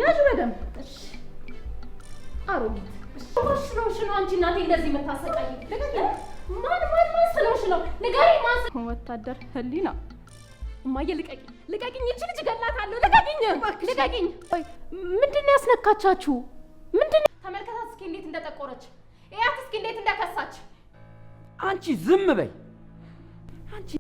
ያዙ በደም እሺ አሮጊት ስለሽ ነው አንቺ እናቴ እንደዚህ መታሰቃይ ማን ስለሽ ነው ንገሪ ማን ወታደር ህሊና እማዬ ልቀቂኝ እቺ ልጅ ገላታለሁ ልቀቂኝ ምንድነው ያስነካቻችሁ ምንድነው ተመልከታት እስኪ እንዴት እንደጠቆረች እያት እስኪ እንዴት እንደከሳች አንቺ ዝም በይ አንቺ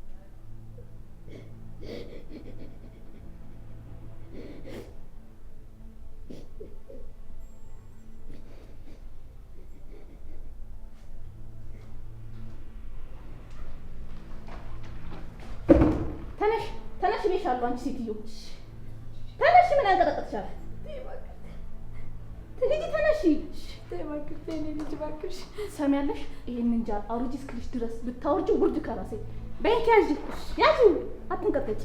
ተነሽ ይሻሉ አንቺ ሴትዮ ተነሽ ምን ያንቀጠቀጥሻል ልጅ ተነሽ ተባክሽ እኔ ልጅ ባክሽ ሰሚያለሽ ይሄን እንጃ አውርጂ እስክልሽ ድረስ ብታወርጂ ጉርድ ከራሴ በእንኪ ያዙ አትንቀጠጭ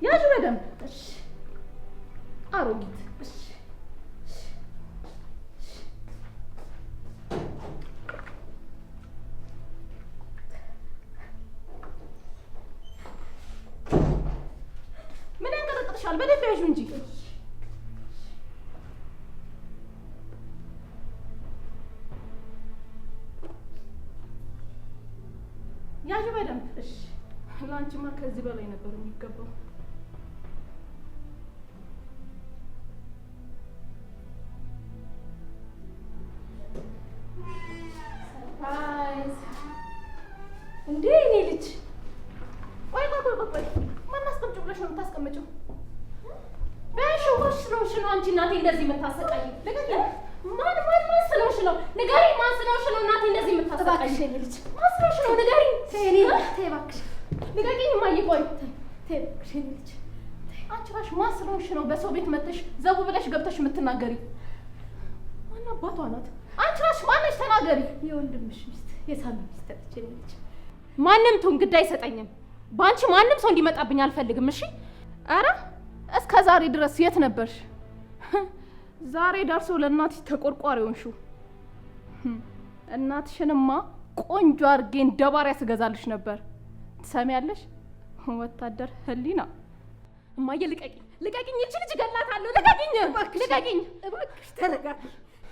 ያዙ በደም እሺ አሮጊት እሺ ምን ያንቀጠቀጥሻል በደንብ ያዡ እንጂ ያዡ በደንብ እሺ ላንቺማ ከዚህ በላይ ነበር የሚገባው ሰርፕራይዝ እንዴ እኔ ልጅ ቆይ ማን አስቀምጪ ብለሽ ነው የምታስቀምጪው በእሺ ወሽ ነው አንቺ እናቴ እንደዚህ የምታሰቃይ ማን ስለሽ ነው ንገሪ ማን ስለሽ ነው እናቴ እንደዚህ የምታሰቃይ እባክሽ እኔ ልጅ ማን ስለሽ ነው ንገሪ ተይ እባክሽ ንገሪኝ እማዬ ቆይ ተይ እባክሽ እኔ ልጅ አንቺ እራስሽ ማን ስለሽ ነው በሰው ቤት መጥተሽ ዘቡ ብለሽ ገብተሽ የምትናገሪ ማን አባቷ ናት አንቺ እራስሽ ማን ነሽ ተናገሪ የወንድምሽ ሚስት የሳሚ ሚስት ነች እኔ ልጅ ማንም ትሁን ግድ አይሰጠኝም ባንቺ ማንም ሰው እንዲመጣብኝ አልፈልግም እሺ ኧረ እስከ ዛሬ ድረስ የት ነበርሽ ዛሬ ደርሶ ለእናትሽ ተቆርቋሪ ሆንሽው እናትሽንማ ቆንጆ አድርጌ እንደባሪያ ስገዛልሽ ነበር ትሰሚያለሽ ወታደር ህሊና እማዬ ልቀቂኝ እቺ ልጅ ገላታለሁ ልቀቂኝ እባክሽ ተረጋጊ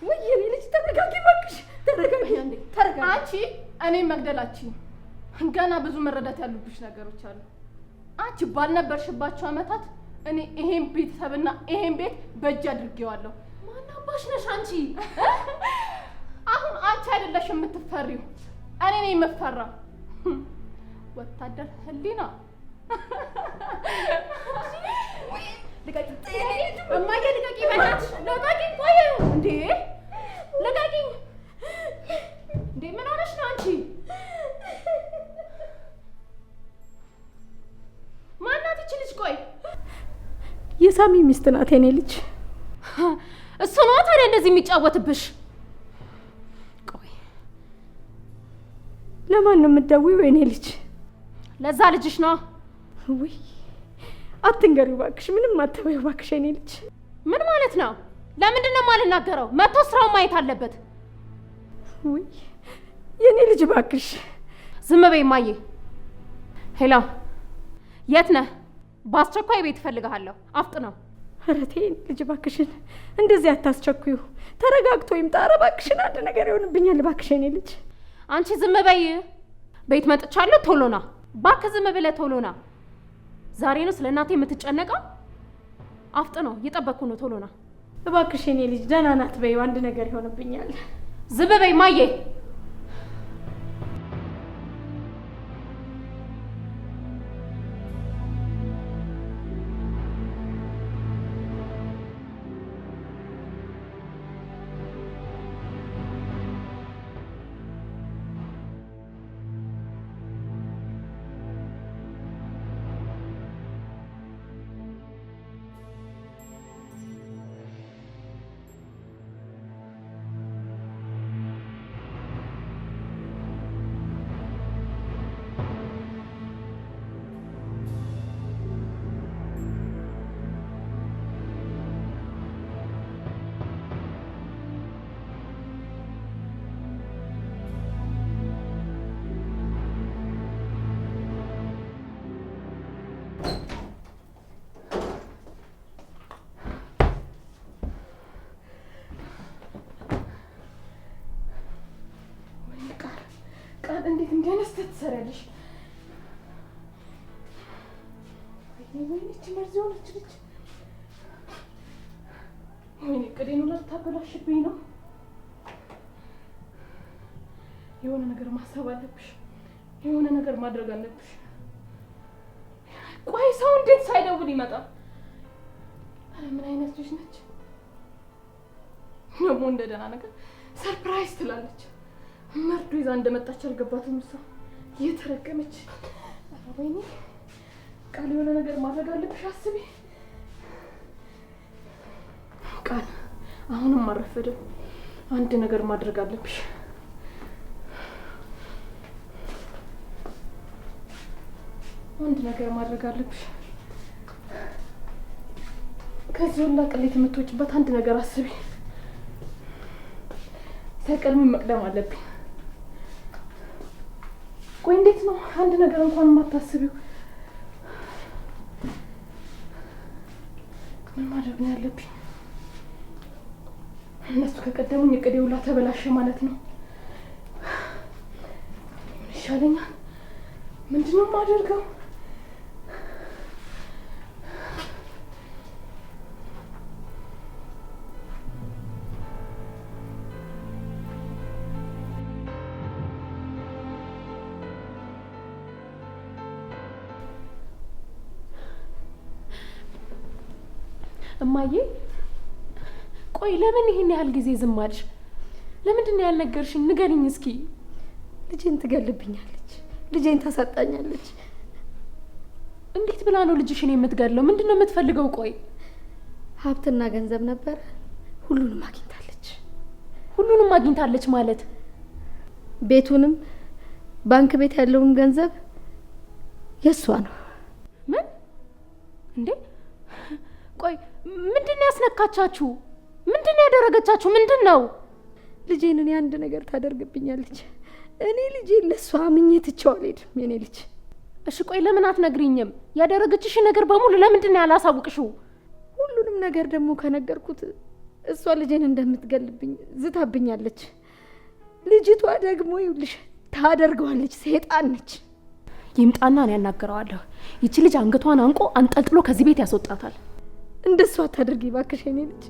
ወይ የኔ ልጅ ተረጋጊ እባክሽ ተረጋጊ አንቺ እኔን መግደላችሁ ገና ብዙ መረዳት ያሉብሽ ነገሮች አሉ አንቺ ባልነበርሽባቸው አመታት እኔ ይሄን ቤተሰብና ይሄን ቤት በእጅ አድርጌዋለሁ ማን አባሽ ነሽ አንቺ አሁን አንቺ አይደለሽ የምትፈሪው እኔ ነኝ የምፈራው ወታደር ህሊና ልቀቂኝ እማዬ ልቀቂኝ በእናትሽ ልቀቂኝ ቆይ እንዴ ልቀቂኝ እንዴ ምን ሆነሽ ነው አንቺ ማናት ይቺ ልጅ ቆይ የሳሚ ሚስት ናት የኔ ልጅ እሱ ነው ታዲያ እንደዚህ የሚጫወትብሽ ቆይ ለማን ነው የምትደውይው የኔ ልጅ ለዛ ልጅሽ ነው ወይ አትንገሪው እባክሽ ምንም አትበይው እባክሽ የኔ ልጅ ምን ማለት ነው ለምንድን ነው የማልናገረው መጥቶ ስራውን ማየት አለበት ወይ የኔ ልጅ እባክሽ ዝም በይ እማዬ ሄሎ የት ነህ በአስቸኳይ ቤት እፈልግሃለሁ አፍጥነው ኧረ ተይ ልጅ እባክሽን እንደዚህ አታስቸኩዩ ተረጋግቶ ይምጣ ኧረ እባክሽን አንድ ነገር ይሆንብኛል እባክሽ የኔ ልጅ አንቺ ዝም በይ ቤት መጥቻለሁ ቶሎ ና እባክህ ዝም ብለህ ቶሎ ና ዛሬ ነው ስለ እናቴ የምትጨነቀው አፍጥነው እየጠበቅኩ ነው ቶሎ ና እባክሽ የኔ ልጅ ደህና ናት በይው አንድ ነገር ይሆንብኛል ዝም በይ እማዬ አይነት ትሰሪያለሽ? ወይኔ እቺ መርዝ የሆነች ልጅ! ወይኔ ቅዴኑ ልታበላሽብኝ ነው። የሆነ ነገር ማሰብ አለብሽ። የሆነ ነገር ማድረግ አለብሽ። ቆይ ሰው እንዴት ሳይደውል ይመጣል? ምን አይነት ልጅ ነች? ደግሞ እንደ ደህና ነገር ሰርፕራይዝ ትላለች። መርዶ ይዛ እንደመጣች አልገባትም። እሷ እየተረገመች። ወይኔ ቃል የሆነ ነገር ማድረግ አለብሽ። አስቢ ቃል፣ አሁንም አልረፈደም። አንድ ነገር ማድረግ አለብሽ። አንድ ነገር ማድረግ አለብሽ። ከዚህ ሁላ ቅሌት የምትወጪበት አንድ ነገር አስቢ። ሳይቀድሚ መቅደም አለብኝ። ቆይ እንዴት ነው አንድ ነገር እንኳን የማታስቢው? ምን ማድረግ ነው ያለብኝ? እነሱ ከቀደሙኝ እቅዴ ሁላ ተበላሸ ማለት ነው። ምን ይሻለኛል? ምንድነው የማደርገው? እማዬ ቆይ ለምን ይሄን ያህል ጊዜ ዝም አልሽ? ለምንድን ነው ያልነገርሽኝ? ንገሪኝ እስኪ። ልጄን ትገልብኛለች፣ ልጄን ታሳጣኛለች። እንዴት ብላ ነው ልጅሽን የምትገድለው? ምንድን ነው የምትፈልገው? ቆይ ሀብትና ገንዘብ ነበረ፣ ሁሉንም አግኝታለች። ሁሉንም አግኝታለች ማለት? ቤቱንም ባንክ ቤት ያለውን ገንዘብ የሷ ነው። ምን እንዴ? ቆይ ምንድነው ያስነካቻችሁ? ምንድነው ያደረገቻችሁ? ምንድነው? ልጄን እኔ አንድ ነገር ታደርግብኛለች። እኔ ልጄን ለሷ አምኜ ትቼው አልሄድም። የኔ ልጅ እሺ ቆይ ለምን አትነግሪኝም? ያደረገችሽ ነገር በሙሉ ለምንድን ነው ያላሳውቅሽው? ሁሉንም ነገር ደግሞ ከነገርኩት እሷ ልጄን እንደምትገልብኝ ዝታብኛለች። ልጅቷ ደግሞ ይኸውልሽ ታደርገዋለች። ሰይጣን ነች። ይምጣና ነው ያናገረዋለሁ። ይቺ ልጅ አንገቷን አንቆ አንጠልጥሎ ከዚህ ቤት ያስወጣታል። እንደሷ አታድርጊ እባክሽ የኔ ልጅ።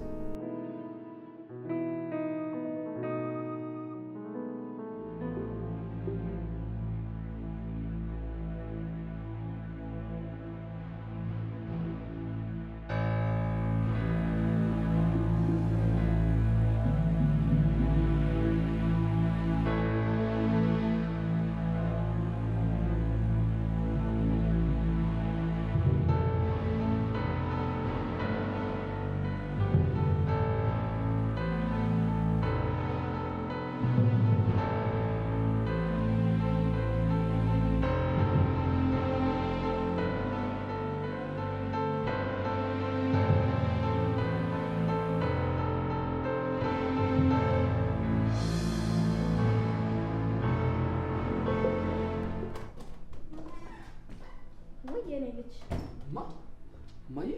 ማዬ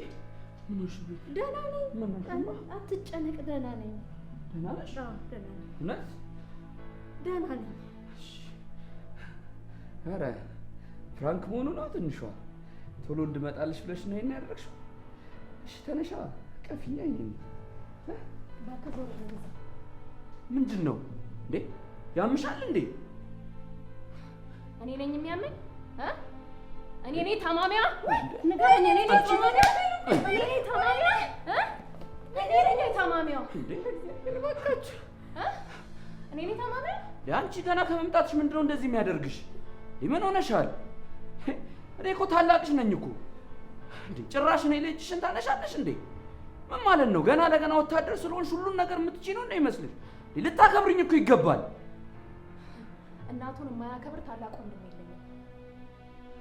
ምን ሆነሽ? ደህና ነኝ። አትጨነቅ፣ ደህና ነኝ። ደህና ነሽ? አዎ ደህና ነኝ። እውነት ደህና ነኝ። ኧረ ፍራንክ መሆኑ ነው ትንሿ። ቶሎ እንድመጣልሽ ብለሽ ነው ይሄን ያደረግሽው? እሺ ተነሻ፣ ቀፊኛ። ይሄን ምንድን ነው እንዴ? ያምሻል እንዴ? እኔ ነኝ የሚያመኝ? እኔ ነኝ ታማሚያ? ንገረኝ። እኔ ነኝ ታማሚያ? እኔ ነኝ ታማሚያ? እኔ ነኝ ታማሚያ? እባካችሁ እኔ ነኝ ታማሚያ? አንቺ ገና ከመምጣትሽ ምንድነው እንደዚህ የሚያደርግሽ? ምን ሆነሻል? እኔ እኮ ታላቅሽ ነኝ እኮ። እንዴ ጭራሽ እኔ ልጅሽን ታነሻለሽ እንዴ? ምን ማለት ነው? ገና ለገና ወታደር ስለሆንሽ ሁሉን ነገር የምትችይ ነው እንዴ ይመስልሽ? ልታከብርኝ እኮ ይገባል። እናቱን የማያከብር ታላቅ ወንድም የለኝም።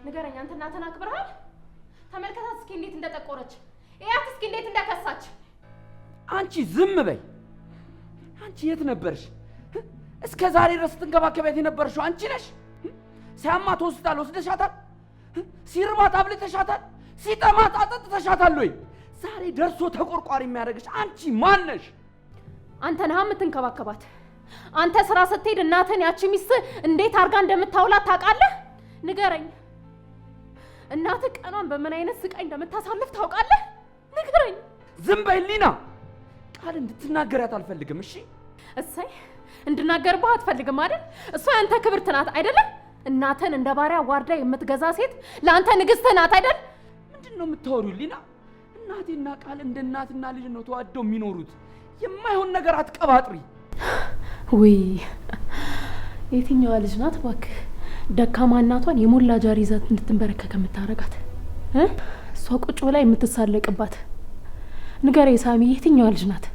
ንገረኝ፣ አንተ እናትህን አክብረሃል? ተመልከታት እስኪ እንዴት እንደጠቆረች፣ እያት እስኪ እንዴት እንደከሳች። አንቺ ዝም በይ። አንቺ የት ነበርሽ? እስከ ዛሬ ድረስ ስትንከባከቢያት የነበርሽው አንቺ ነሽ። ሲያማት ሆስፒታል ወስደሻታል? ሲርባት አብልተሻታል? ሲጠማት አጠጥተሻታል ወይ? ዛሬ ደርሶ ተቆርቋሪ የሚያደርግሽ አንቺ ማን ነሽ? አንተ ነህ የምትንከባከባት። አንተ ስራ ስትሄድ እናትህን ያቺ ሚስት እንዴት አርጋ እንደምታውላት ታውቃለህ? ንገረኝ። እናትህ ቀኗን በምን አይነት ስቃይ እንደምታሳልፍ ታውቃለህ? ንገረኝ። ዝም በይ ሊና። ቃል እንድትናገራት አልፈልግም። እሺ እሰይ እንድናገርብህ አትፈልግም አይደል? እሷ ያንተ ክብርት ናት አይደለም? እናትህን እንደ ባሪያ ዋርዳ የምትገዛ ሴት ለአንተ ንግስትህ ናት አይደል? ምንድን ነው የምታወሪው ሊና? እናቴና ቃል እንደ እናትና ልጅ ነው ተዋደው የሚኖሩት። የማይሆን ነገር አትቀባጥሪ። ውይ የትኛዋ ልጅ ናት እባክህ ደካማ እናቷን የሞላ ጃር ይዛት እንድትንበረከክ የምታረጋት? እሷ ቁጭ ብላ የምትሳለቅባት? ንገረኝ ሳሚ፣ የትኛዋ ልጅ ናት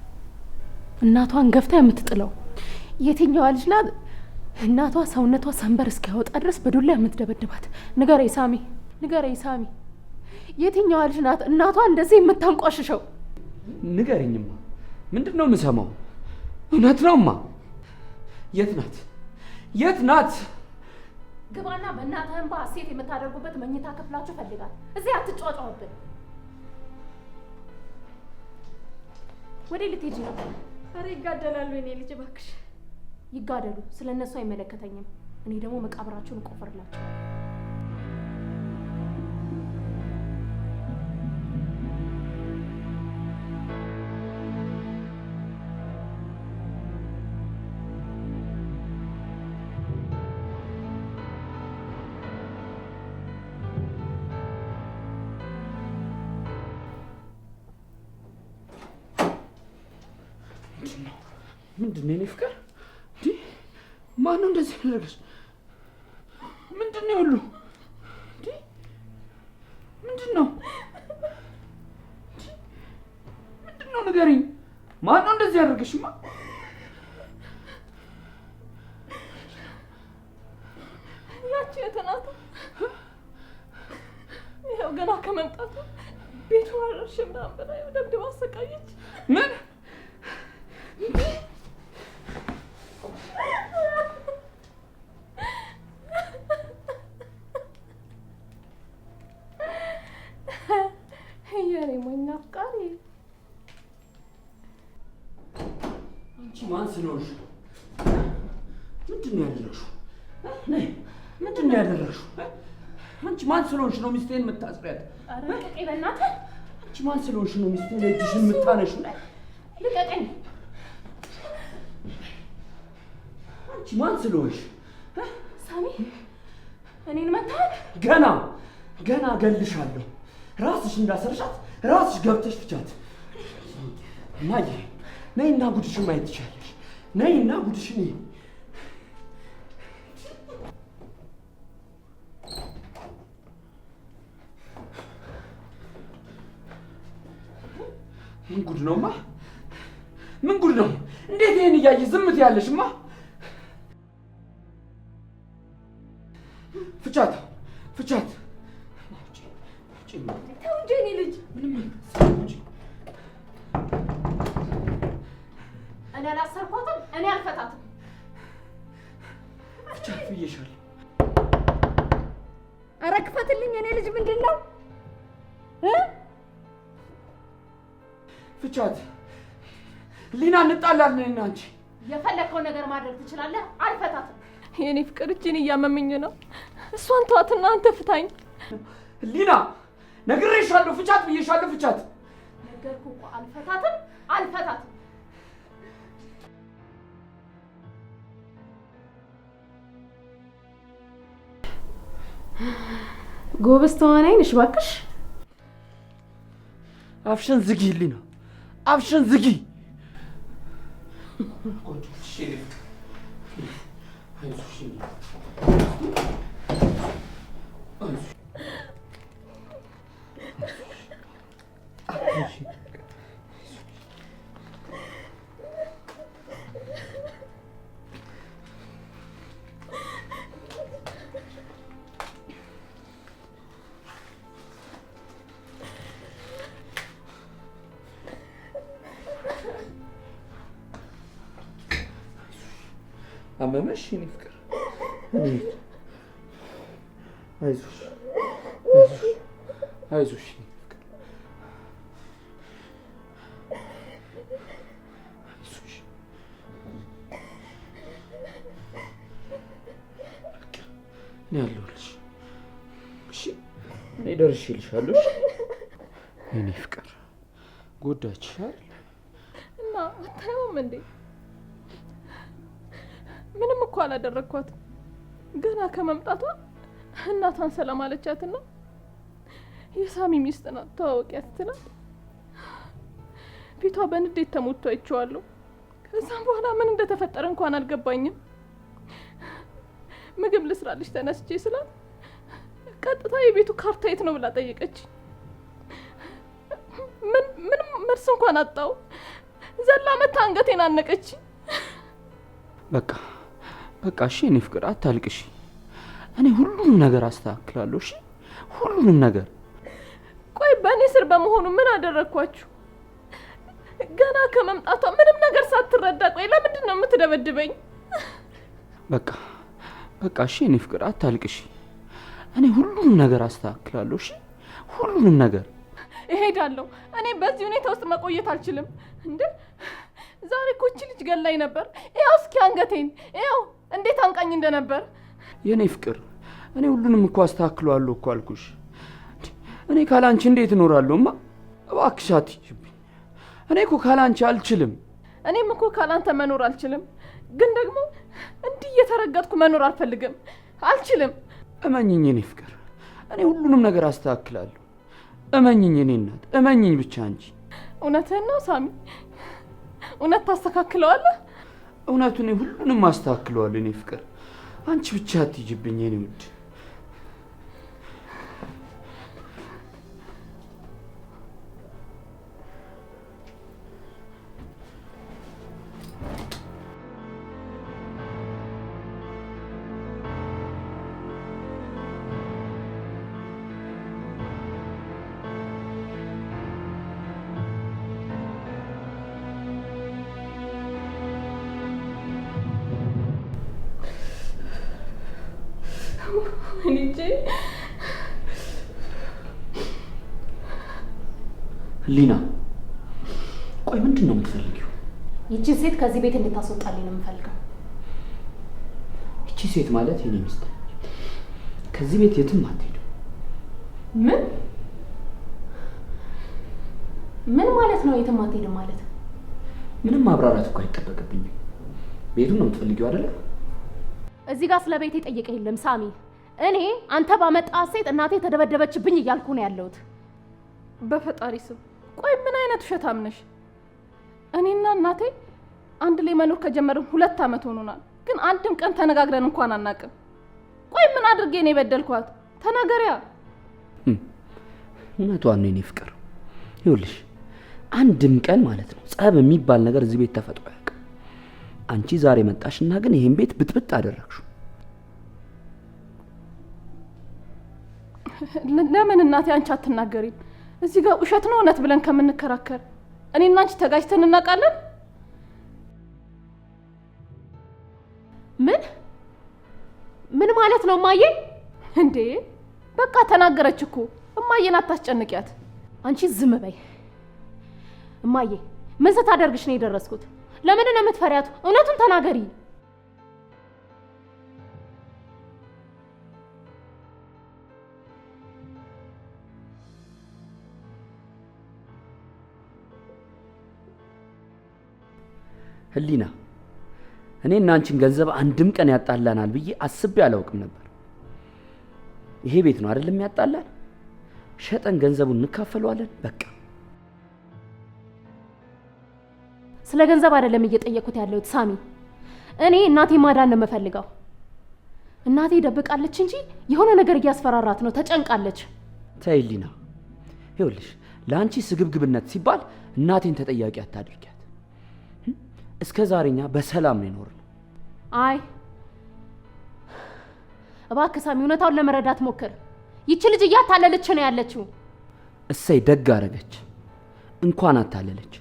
እናቷን ገፍታ የምትጥለው? የትኛዋ ልጅ ናት እናቷ ሰውነቷ ሰንበር እስኪያወጣ ድረስ በዱላ የምትደበድባት? ንገረኝ ሳሚ፣ ንገረኝ ሳሚ፣ የትኛዋ ልጅ ናት እናቷ እንደዚህ የምታንቋሽሸው? ንገረኝማ፣ ምንድን ነው የምሰማው? እውነት ነውማ? የት ናት? የት ናት? ግባና በእናትህ እንባ ሐሴት የምታደርጉበት መኝታ ክፍላችሁ ፈልጋት። እዚህ አትጫጫውብን። ወዴት ልትሄጂ ነው? ኧረ ይጋደላሉ የኔ ልጅ እባክሽ። ይጋደሉ፣ ስለ እነሱ አይመለከተኝም። እኔ ደግሞ መቃብራቸውን እቆፍርላቸው። ምንድን ነው የኔ ፍቅር? ማነው እንደዚህ ያደረገሽ? ምንድን ነው ሁሉ? ምንድን ነው ንገሪኝ። ማነው እንደዚህ ያደረገሽማ? ያቺ የተናቱ ይኸው ገና ከመምጣቱ ቤቱ አረርሽ ምናምን ብላ ደብድባ አሰቃየች። ምን? የኔ ሞኝ አፍቃሪ፣ አንቺ ማን ስለሆንሽ? ምንድን ነው ያደረግሽው? ምንድን ነው ያደረግሽው? አንቺ ማን ስለሆንሽ ነው ሚስቴን የምታስሪያት? ልቀቀኝ በእናትህ። አንቺ ማን ስለሆንሽ ነው ሚስቴን እጅሽን የምታነሺው? ልቀቀኝ። አንቺ ማን ስለሆንሽ? ሳሚ እኔን መታህ? ገና እገልሻለሁ። ራስሽ እንዳሰርሻት ራስሽ ገብተሽ ፍቻት። እማዬ ነይና ጉድሽን ማየት ትችያለሽ። ነይና ጉድሽን ይይ። ምን ጉድ ነውማ? ምን ጉድ ነው? እንዴት ይሄን እያየሽ ዝም ትያለሽማ? ፍቻት። ተው እንጂ የኔ ልጅ። እኔ አላሰርኳትም፣ እኔ አልፈታትም። ፍቻት ብዬሻለሁ። ኧረ ክፈትልኝ የኔ ልጅ። ምንድን ነው? ፍቻት። ሊና እንጣላለን እና አንቺ የፈለከው ነገር ማድረግ ትችላለህ። አልፈታትም። የኔ ፍቅር እጅን እያመመኝ ነው። እሷን ተዋትና አንተ ፍታኝ። ሊና ነግሬሻለሁ። ፍቻት ብዬሻለሁ። ፍቻት። ነገርኩህ እኮ አልፈታትም። ጎበዝ ተዋናይ ነሽ እባክሽ። አፍሽን ዝጊ ሊና፣ አፍሽን ዝጊ። አመመሽ የኔ ፍቅር? አይዞሽ አይዞሽ። ያለሁልሽ። እሺ እኔ ደርሼልሻለሁ። የኔ ፍቅር ጎዳችሽ አይደል? እና አታየውም እንዴ? ምንም እኮ አላደረግኳትም። ገና ከመምጣቷ እናቷን ሰላም አለቻትና የሳሚ ሚስት ናት ተዋወቂያት ትላት ፊቷ በንዴት ተሞልቶ አይቼዋለሁ። ከዛም በኋላ ምን እንደተፈጠረ እንኳን አልገባኝም። ምግብ ልስራልሽ ተነስቼ ስላት ቀጥታ የቤቱ ካርታ የት ነው ብላ ጠየቀች። ምንም መልስ እንኳን አጣው። ዘላ መታ አንገቴን አነቀች። በቃ እሺ የኔ ፍቅር አታልቅሽ። እኔ ሁሉንም ነገር አስተካክላለሁ። እሺ ሁሉንም ነገር። ቆይ በእኔ ስር በመሆኑ ምን አደረግኳችሁ? ገና ከመምጣቷ ምንም ነገር ሳትረዳ ቆይ ለምንድን ነው የምትደበድበኝ? በቃ እሺ የኔ ፍቅር አታልቅሽ። እኔ ሁሉንም ነገር አስተካክላለሁ። እሺ ሁሉንም ነገር። እሄዳለሁ። እኔ በዚህ ሁኔታ ውስጥ መቆየት አልችልም። እንዴ ዛሬ እኮ እቺ ልጅ ገላኝ ነበር። ይኸው እስኪ አንገቴን ይኸው እንዴት አንቃኝ እንደነበር። የኔ ፍቅር እኔ ሁሉንም እኮ አስተካክለዋለሁ እኮ አልኩሽ። እኔ ካላንቺ እንዴት እኖራለሁማ? እባክሽ አትሂጂብኝ። እኔ እኮ ካላንቺ አልችልም። እኔም እኮ ካላንተ መኖር አልችልም። ግን ደግሞ እንዲህ እየተረገጥኩ መኖር አልፈልግም። አልችልም። እመኝኝ የኔ ፍቅር፣ እኔ ሁሉንም ነገር አስተካክላለሁ። እመኝኝ የኔ እናት፣ እመኝኝ ብቻ እንጂ። እውነትህን ነው ሳሚ? እውነት ታስተካክለዋለህ? እውነቱ እኔ ሁሉንም አስተካክለዋለሁ የኔ ፍቅር። አንቺ ብቻ አትሂጂብኝ የኔ ውድ። ሊና ቆይ ምንድን ነው የምትፈልጊው? ይቺን ሴት ከዚህ ቤት እንድታስወጣልኝ ነው የምፈልገው። ይቺ ሴት ማለት የኔ ሚስት ከዚህ ቤት የትም አትሄድም። ምን ማለት ነው የትም አትሄድም ማለት? ምንም ማብራራት እኮ አይጠበቅብኝም። ቤቱን ነው የምትፈልጊው አይደለ? እዚህ ጋር ስለ ቤቴ ጠየቀ የለም ሳሚ። እኔ አንተ ባመጣት ሴት እናቴ ተደበደበችብኝ እያልኩ ነው ያለሁት። በፈጣሪ ስም ቆይ ምን አይነት ውሸታም ነሽ? እኔና እናቴ አንድ ላይ መኖር ከጀመርን 2 ዓመት ሆኖናል። ግን አንድም ቀን ተነጋግረን እንኳን አናውቅም። ቆይ ምን አድርጌ ነው የበደልኳት? ተናገሪያ። እውነቷን ነው የኔ ፍቅር። ይኸውልሽ አንድም ቀን ማለት ነው ጸብ የሚባል ነገር እዚህ ቤት ተፈጥሮ አያውቅም። አንቺ ዛሬ መጣሽና ግን ይሄን ቤት ብጥብጥ አደረግሽው። ለምን እናቴ አንቺ አትናገሪም? እዚህ ጋር ውሸት ነው እውነት ብለን ከምንከራከር እኔና አንቺ ተጋጭተን እናውቃለን? ምን ማለት ነው እማዬ? እንዴ በቃ ተናገረች እኮ። እማዬን አታስጨንቂያት። አንቺ ዝም በይ እማዬ። ምን ስታደርግሽ ነው የደረስኩት? ለምን ነው የምትፈሪያት? እውነቱን ተናገሪ። ህሊና እኔ እና አንቺን ገንዘብ አንድም ቀን ያጣላናል ብዬ አስቤ አላውቅም ነበር። ይሄ ቤት ነው አይደለም ያጣላን? ሸጠን ገንዘቡን እንካፈለዋለን በቃ። ስለ ገንዘብ አይደለም እየጠየቅኩት ያለሁት ሳሚ። እኔ እናቴ ማዳን ነው የምፈልገው። እናቴ ደብቃለች እንጂ የሆነ ነገር እያስፈራራት ነው፣ ተጨንቃለች። ተይ ህሊና፣ ይኸውልሽ ለአንቺ ስግብግብነት ሲባል እናቴን ተጠያቂ አታድርጊያት። እስከ ዛሬኛ በሰላም ነው የኖርነው። አይ እባክህ ሳሚ እውነታውን ለመረዳት ሞክር። ይቺ ልጅ እያታለለች ነው ያለችው። እሰይ ደግ አደረገች፣ እንኳን አታለለች።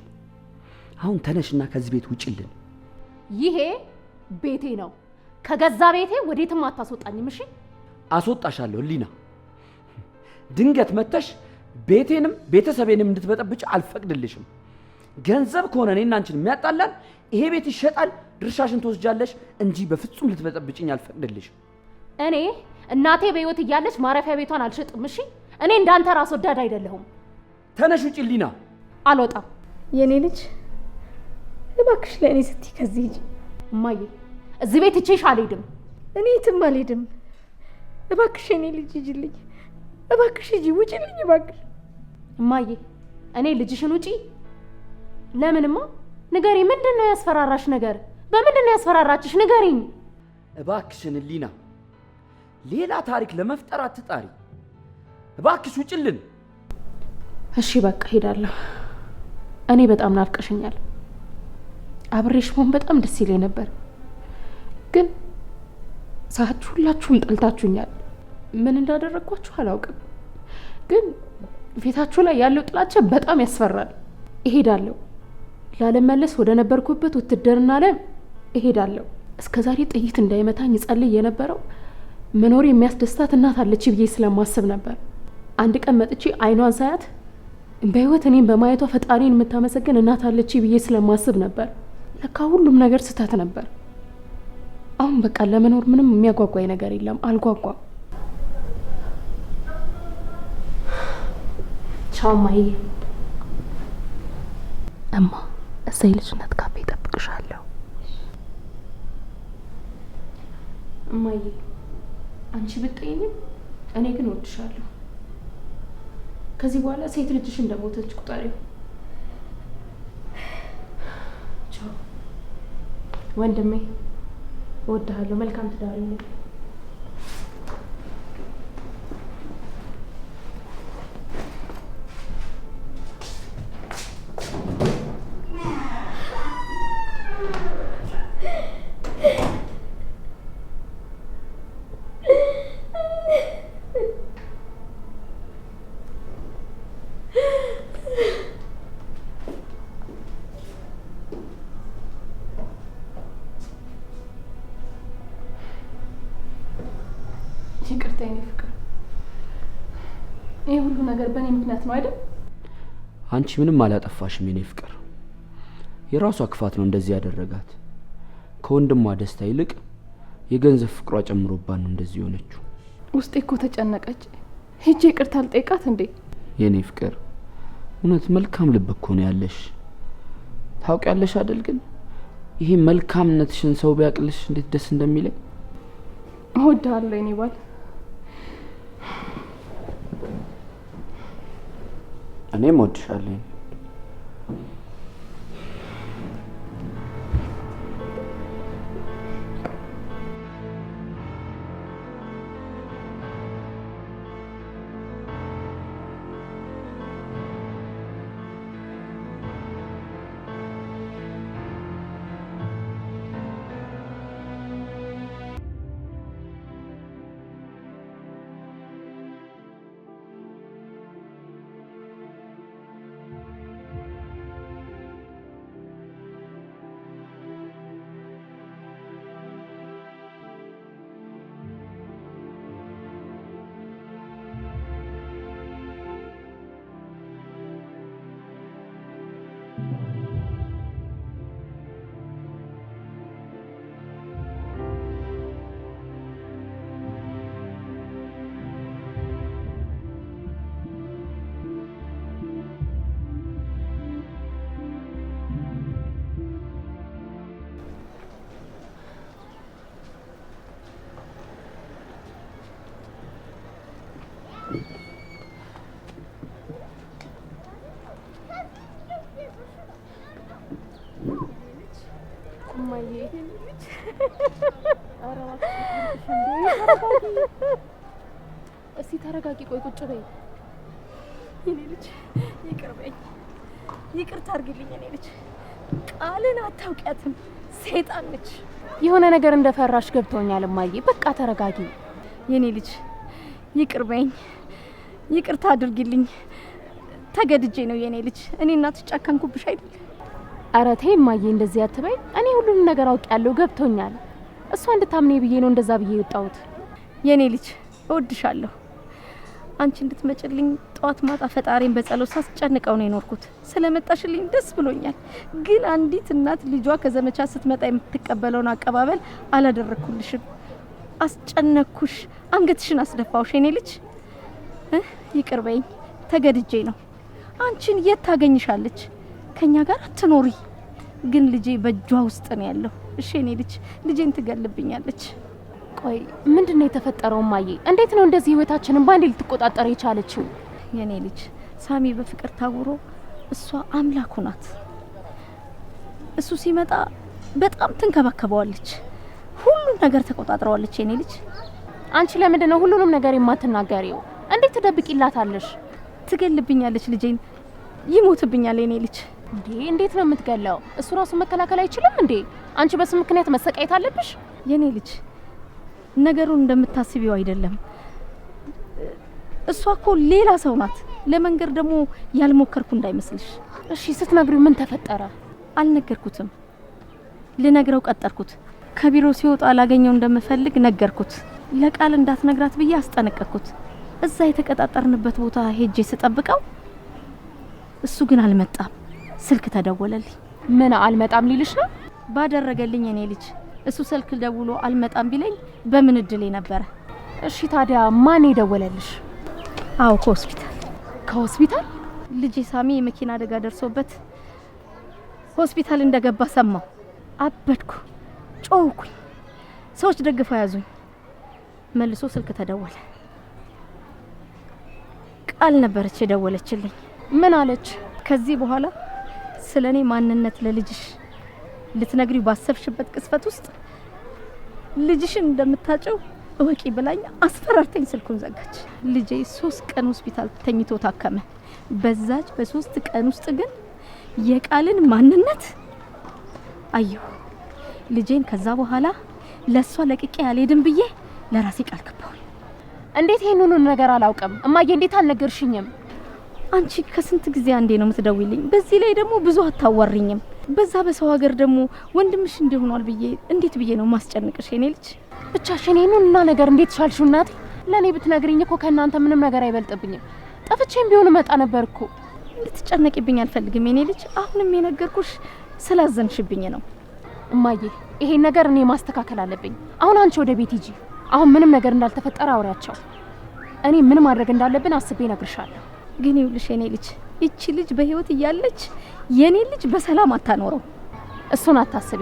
አሁን ተነሽና ከዚህ ቤት ውጪልን። ይሄ ቤቴ ነው። ከገዛ ቤቴ ወዴትም አታስወጣኝም። እሺ አስወጣሻለሁ ህሊና። ድንገት መተሽ ቤቴንም ቤተሰቤንም እንድትበጠብጭ አልፈቅድልሽም። ገንዘብ ከሆነ እኔና አንቺን የሚያጣላን ይሄ ቤት ይሸጣል፣ ድርሻሽን ትወስጃለሽ እንጂ በፍጹም ልትበጠብጭኝ አልፈቅድልሽም። እኔ እናቴ በህይወት እያለች ማረፊያ ቤቷን አልሸጥም። እሺ እኔ እንዳንተ ራስ ወዳድ አይደለሁም። ተነሽ ውጪ ሊና። አልወጣም። የኔ ልጅ እባክሽ ለእኔ ስትይ ከዚህ ሂጂ። እማዬ እዚህ ቤት እቼሽ አልሄድም። እኔ የትም አልሄድም። እባክሽ የኔ ልጅ ሂጂልኝ። እባክሽ ሂጂ፣ ውጪልኝ እባክሽ። እማዬ እኔ ልጅሽን ውጪ? ለምንማ? ንገሪ። ምንድን ነው ያስፈራራሽ ነገር? በምንድን ነው ያስፈራራችሽ? ንገሪኝ እባክሽን ሊና። ሌላ ታሪክ ለመፍጠር አትጣሪ እባክሽ፣ ውጪልን። እሺ በቃ ሄዳለሁ። እኔ በጣም ናፍቀሽኛል። አብሬሽ መሆን በጣም ደስ ይለኝ ነበር፣ ግን ሳችሁ ሁላችሁም ጠልታችሁኛል። ምን እንዳደረግኳችሁ አላውቅም፣ ግን ፊታችሁ ላይ ያለው ጥላቻ በጣም ያስፈራል። እሄዳለሁ። ላለመለስ ወደ ነበርኩበት ውትድርና ዓለም እሄዳለሁ። እስከዛሬ ጥይት እንዳይመታኝ ጸልይ የነበረው መኖር የሚያስደስታት እናት አለች ብዬ ስለማስብ ነበር። አንድ ቀን መጥቼ አይኗን ሳያት በህይወት እኔን በማየቷ ፈጣሪን የምታመሰግን እናት አለች ብዬ ስለማስብ ነበር። ለካ ሁሉም ነገር ስህተት ነበር። አሁን በቃ ለመኖር ምንም የሚያጓጓኝ ነገር የለም። አልጓጓም። ቻው ማዬ። እማ እዛ የልጅነት ካፌ እጠብቅሻለሁ። እማዬ አንቺ ብትጠይኝም እኔ ግን እወድሻለሁ። ከዚህ በኋላ ሴት ልጅሽ እንደሞተች ቁጠሪው። ቻው ወንድሜ፣ እወድሃለሁ። መልካም ትዳር ነው። ይቅርታ የኔ ፍቅር፣ ይህ ሁሉ ነገር በእኔ ምክንያት ነው አይደል? አንቺ ምንም አላጠፋሽም የኔ ፍቅር። የራሷ ክፋት ነው እንደዚህ ያደረጋት። ከወንድሟ ደስታ ይልቅ የገንዘብ ፍቅሯ ጨምሮባት ነው እንደዚህ ሆነችው። ውስጤ እኮ ተጨነቀች። ሄጄ ይቅርታ አልጠይቃት እንዴ? የኔ ፍቅር እውነት መልካም ልብ እኮ ነው ያለሽ። ታውቂያለሽ አይደል? ግን ይሄ መልካምነትሽን ሰው ቢያቅልሽ እንዴት ደስ እንደሚለኝ። እወድሃለሁ የኔ ባል። እኔም እወድሻለሁ። እስቲ ተረጋጊ። ቆይ ቁጭ በይ የኔ ልጅ። ይቅር በይኝ፣ ይቅርታ አድርጊልኝ የኔ ልጅ። ቃልን አታውቂያትም፣ ሰይጣን ነች። የሆነ ነገር እንደፈራሽ ገብቶኛል እማዬ። በቃ ተረጋጊ የኔ ልጅ። ይቅር በይኝ፣ ይቅርታ አድርጊልኝ። ተገድጄ ነው የኔ ልጅ። እኔ እናትሽ ጨከንኩብሽ አይደል? ኧረ ተይ እማዬ፣ እንደዚህ አትበይ። እኔ ሁሉንም ነገር አውቄያለሁ፣ ገብቶኛል። እሷ እንድታምኔ ብዬ ነው እንደዛ ብዬ የወጣሁት። የኔ ልጅ እወድሻለሁ። አንቺ እንድትመጭልኝ ጠዋት ማታ ፈጣሪን በጸሎት ሳስጨንቀው ነው የኖርኩት። ስለመጣሽልኝ ደስ ብሎኛል። ግን አንዲት እናት ልጇ ከዘመቻ ስትመጣ የምትቀበለውን አቀባበል አላደረኩልሽም። አስጨነኩሽ፣ አንገትሽን አስደፋውሽ የኔ ልጅ። ይቅር በይኝ፣ ተገድጄ ነው። አንቺን የት ታገኝሻለች? ከኛ ጋር አትኖሪ። ግን ልጄ በእጇ ውስጥ ነው ያለው። እሺ የኔ ልጅ፣ ልጄን ትገልብኛለች። ቆይ ምንድነው የተፈጠረው እማዬ? እንዴት ነው እንደዚህ ህይወታችንን ባንዴ ልትቆጣጠር የቻለችው? የኔ ልጅ ሳሚ በፍቅር ታውሮ እሷ አምላኩ ናት። እሱ ሲመጣ በጣም ትንከባከበዋለች። ሁሉም ነገር ተቆጣጥረዋለች የኔ ልጅ። አንቺ ለምንድን ነው ሁሉንም ነገር የማትናገሪው? እንዴት ትደብቂላታለሽ? ትገልብኛለች ልጄን፣ ይሞትብኛል የኔ ልጅ። እንዴ እንዴት ነው የምትገለው? እሱ ራሱ መከላከል አይችልም እንዴ? አንቺ በሱ ምክንያት መሰቃየት አለብሽ? የኔ ልጅ ነገሩን እንደምታስቢው አይደለም። እሷ እኮ ሌላ ሰው ናት። ለመንገር ደግሞ ያልሞከርኩ እንዳይመስልሽ። እሺ ስትነግሪው ምን ተፈጠረ? አልነገርኩትም። ልነግረው ቀጠርኩት። ከቢሮ ሲወጣ ላገኘው እንደምፈልግ ነገርኩት። ለቃል እንዳትነግራት ብዬ አስጠነቀቅኩት። እዛ የተቀጣጠርንበት ቦታ ሄጄ ስጠብቀው እሱ ግን አልመጣም። ስልክ ተደወለልኝ። ምን አልመጣም ሊልሽ ነው? ባደረገልኝ የኔ ልጅ። እሱ ስልክ ደውሎ አልመጣም ቢለኝ በምን እድሌ ነበረ። እሺ ታዲያ ማን የደወለልሽ? አዎ ከሆስፒታል። ከሆስፒታል? ልጄ ሳሚ የመኪና አደጋ ደርሶበት ሆስፒታል እንደገባ ሰማሁ። አበድኩ፣ ጮህኩኝ። ሰዎች ደግፈው ያዙኝ። መልሶ ስልክ ተደወለ። ቃል ነበረች የደወለችልኝ። ምን አለች? ከዚህ በኋላ ስለኔ ማንነት ለልጅሽ ልትነግሪው ባሰብሽበት ቅስፈት ውስጥ ልጅሽን እንደምታጨው እወቂ ብላኝ አስፈራርተኝ ስልኩን ዘጋች። ልጄ 3 ቀን ሆስፒታል ተኝቶ ታከመ። በዛች በ3 ቀን ውስጥ ግን የቃልን ማንነት አየሁ። ልጄን ከዛ በኋላ ለሷ ለቅቄ አልሄድም ብዬ ለራሴ ቃል ገባሁ። እንዴት ይሄንን ነገር አላውቅም? እማዬ እንዴት አልነገርሽኝም? አንቺ ከስንት ጊዜ አንዴ ነው የምትደውይልኝ። በዚህ ላይ ደግሞ ብዙ አታዋሪኝም። በዛ በሰው ሀገር ደግሞ ወንድምሽ እንዲሆኗል ብዬ እንዴት ብዬ ነው ማስጨንቅሽ የኔ ልጅ? ብቻሽን ይሄንን ነገር እንዴት ቻልሽው እናቴ? ለኔ ብትነግሪኝ እኮ ከእናንተ ምንም ነገር አይበልጥብኝም። ጠፍቼም ቢሆን መጣ ነበርኩ። እንድትጨነቂብኝ አልፈልግም የኔ ልጅ። አሁንም የነገርኩሽ ስላዘንሽብኝ ነው። እማዬ ይሄን ነገር እኔ ማስተካከል አለብኝ። አሁን አንቺ ወደ ቤት ሂጂ። አሁን ምንም ነገር እንዳልተፈጠረ አውሪያቸው። እኔ ምን ማድረግ እንዳለብን አስቤ እነግርሻለሁ። ግን ይኸውልሽ የኔ ልጅ፣ እቺ ልጅ በህይወት እያለች የኔ ልጅ በሰላም አታኖረው። እሱን አታስቢ።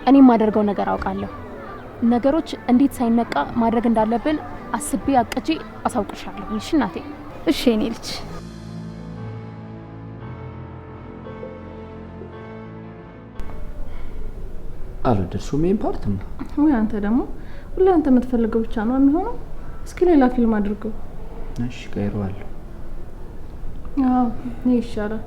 እኔ ማደርገው ነገር አውቃለሁ። ነገሮች እንዴት ሳይነቃ ማድረግ እንዳለብን አስቤ አቅጄ አሳውቅሻለሁ። እሺ እናቴ? እሺ የኔ ልጅ። አልወደድሽውም ይሄን ፓርት ነው? ወይ አንተ ደግሞ ሁሌ አንተ የምትፈልገው ብቻ ነው የሚሆነው። እስኪ ሌላ ፊልም አድርገው። እሺ ቀይረዋለሁ። አዎ ይሄ ይሻላል።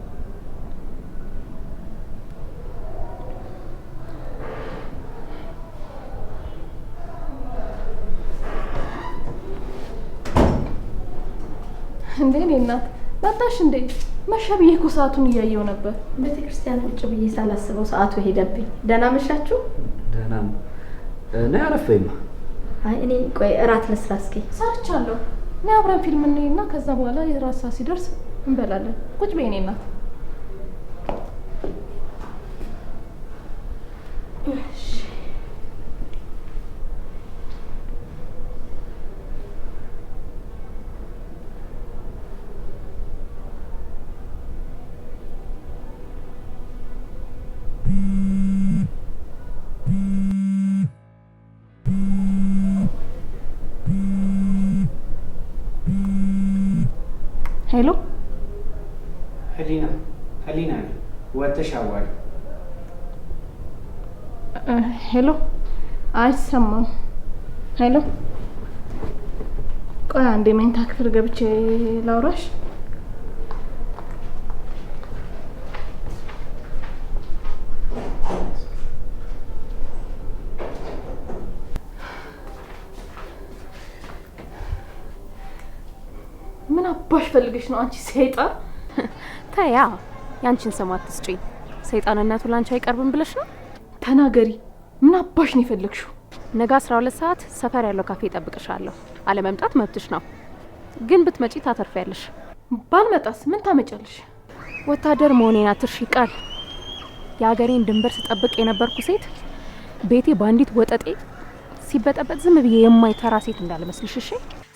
እንዴ እኔ እናት መጣሽ እንዴ? መሸ ብዬ እኮ ሰዓቱን እያየው ነበር። ቤተክርስቲያን ቁጭ ብዬ ሳላስበው ሰዓቱ ሄደብኝ። ደህና መሻችሁ? ደህና ነው። ነይ አረፈይማ። አይ እኔ ቆይ እራት ልስራ እስኪ። ሰርቻለሁ። ነይ አብረን ፊልም እንይና ከዛ በኋላ የራት ሰዓት ሲደርስ እንበላለን። ቁጭ በይ እኔ እናት። እሺ ሄሎ ህሊና ወጥተሽ አዋሪ። ሄሎ አይሰማም። ሄሎ ቆይ አንዴ መኝታ ክፍል ገብቼ ላውራሽ። ምን አባሽ ፈልገሽ ነው አንቺ ሰይጣን? ታያ ያንቺን ስም አትስጪኝ። ሰይጣንነቱ ላንቺ አይቀርብም ብለሽ ነው? ተናገሪ። ምን አባሽ ነው የፈለግሽው? ነገ 12 ሰዓት ሰፈር ያለው ካፌ እጠብቅሻለሁ። አለመምጣት መብትሽ ነው፣ ግን ብትመጪ ታተርፊያለሽ። ባልመጣስ ምን ታመጫለሽ? ወታደር መሆኔን አትርሺ ቃል። የሀገሬን ድንበር ስጠብቅ የነበርኩ ሴት ቤቴ ባንዲት ወጠጤ ሲበጠበጥ ዝም ብዬ የማይተራ ሴት እንዳልመስልሽ እሺ?